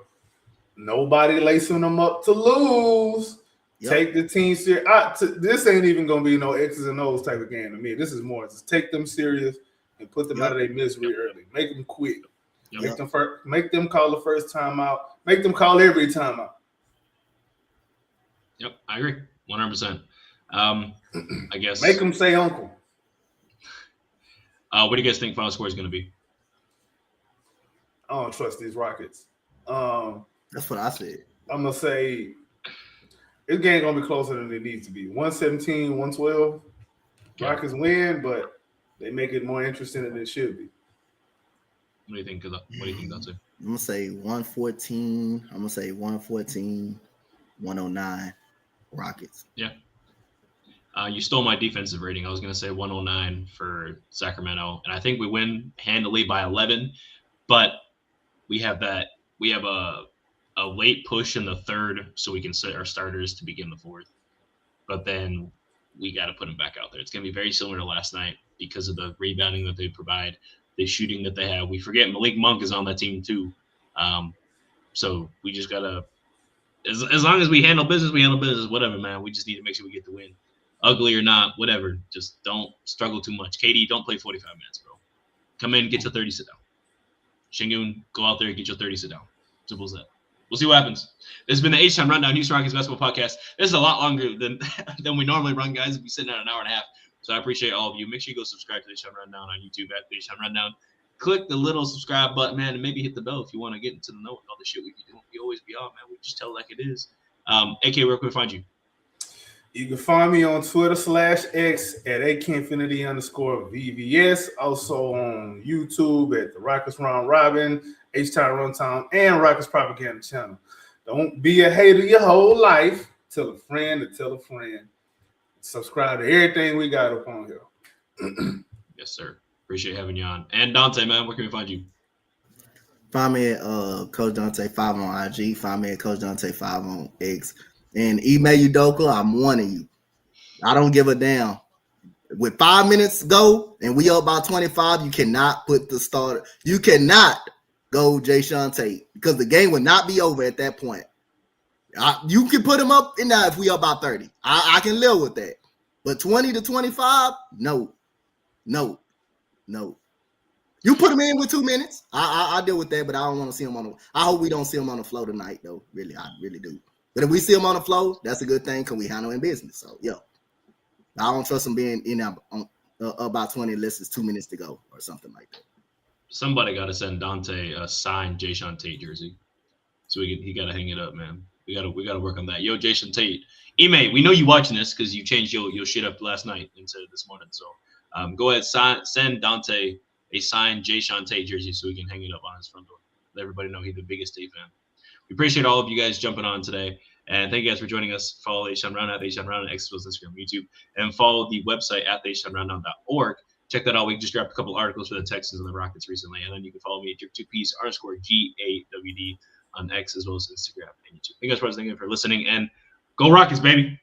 nobody lacing them up to lose. Take the team serious. This ain't even going to be no X's and O's type of game to me. This is more just take them serious and put them out of their misery early. Make them quit. Make them call the first time out. Make them call every time out. Yep, I agree. 100%. I guess. Make them say uncle. What do you guys think final score is going to be? I don't trust these Rockets. That's what I said. I'm going to say this game going to be closer than it needs to be. 117, 112. Okay. Rockets win, but they make it more interesting than it should be. What do you think? What do you think, Dante? I'm going to say 114. I'm going to say 114, 109 Rockets. Yeah. You stole my defensive rating. I was going to say 109 for Sacramento, and I think we win handily by 11. But we have a late push in the third, so we can set our starters to begin the fourth. But then we got to put them back out there. It's going to be very similar to last night because of the rebounding that they provide, the shooting that they have. We forget Malik Monk is on that team too. So we just got to, as long as we handle business, whatever, man. We just need to make sure we get the win. Ugly or not, whatever. Just don't struggle too much. KD, don't play 45 minutes, bro. Come in, get your 30, sit down. Shingun, go out there, get your 30, sit down. Simple as that. We'll see what happens. This has been the H-Time Rundown, Houston Rockets Basketball Podcast. This is a lot longer than we normally run, guys. We'll be sitting at an hour and a half. So I appreciate all of you. Make sure you go subscribe to the H-Time Rundown on YouTube at the H-Time Rundown. Click the little subscribe button, man, and maybe hit the bell if you want to get into the know with all the shit we be doing. We always be on, man. We just tell it like it is. AK, where can we find you? You can find me on Twitter /X at AKinfinity_VVS. Also on YouTube at the Rockets Round Robin, H-Time Runtown, and Rockets Propaganda Channel. Don't be a hater your whole life. Tell a friend to tell a friend. Subscribe to everything we got up on here. Yes, sir. Appreciate having you on. And Dante, man, where can we find you? Find me at Coach Dante 5 on IG. Find me at Coach Dante 5 on X. And Ime Udoka, I'm warning you. I don't give a damn. With 5 minutes to go and we up by 25, you cannot put the starter. You cannot go Jayshawn Tate because the game would not be over at that point. You can put him up in that if we up by 30. I can live with that. But 20 to 25, no. You put him in with 2 minutes. I deal with that, but I don't want to see him on the. I hope we don't see him on the floor tonight, though. Really, I really do. But if we see him on the floor, that's a good thing because we handle in business. So, I don't trust him being in there on about 20 unless it's 2 minutes to go or something like that. Somebody got to send Dante a signed Jayshawn Tate jersey, so he got to hang it up, man. We got to work on that. Yo, Jayshawn Tate, Ime, we know you watching this because you changed your shit up last night instead of this morning. So, go ahead, send Dante a signed Jayshawn Tate jersey so we can hang it up on his front door. Let everybody know he's the biggest Tate fan. We appreciate all of you guys jumping on today. And thank you guys for joining us. Follow H-Town Rundown at H-Town Rundown, X Instagram, YouTube, and follow the website at htownrundown.org. Check that out. We just dropped a couple articles for the Texans and the Rockets recently. And then you can follow me at Drip2Ps_GAWD on X as well as Instagram and YouTube. Thank you guys for listening and for listening. And go Rockets, baby.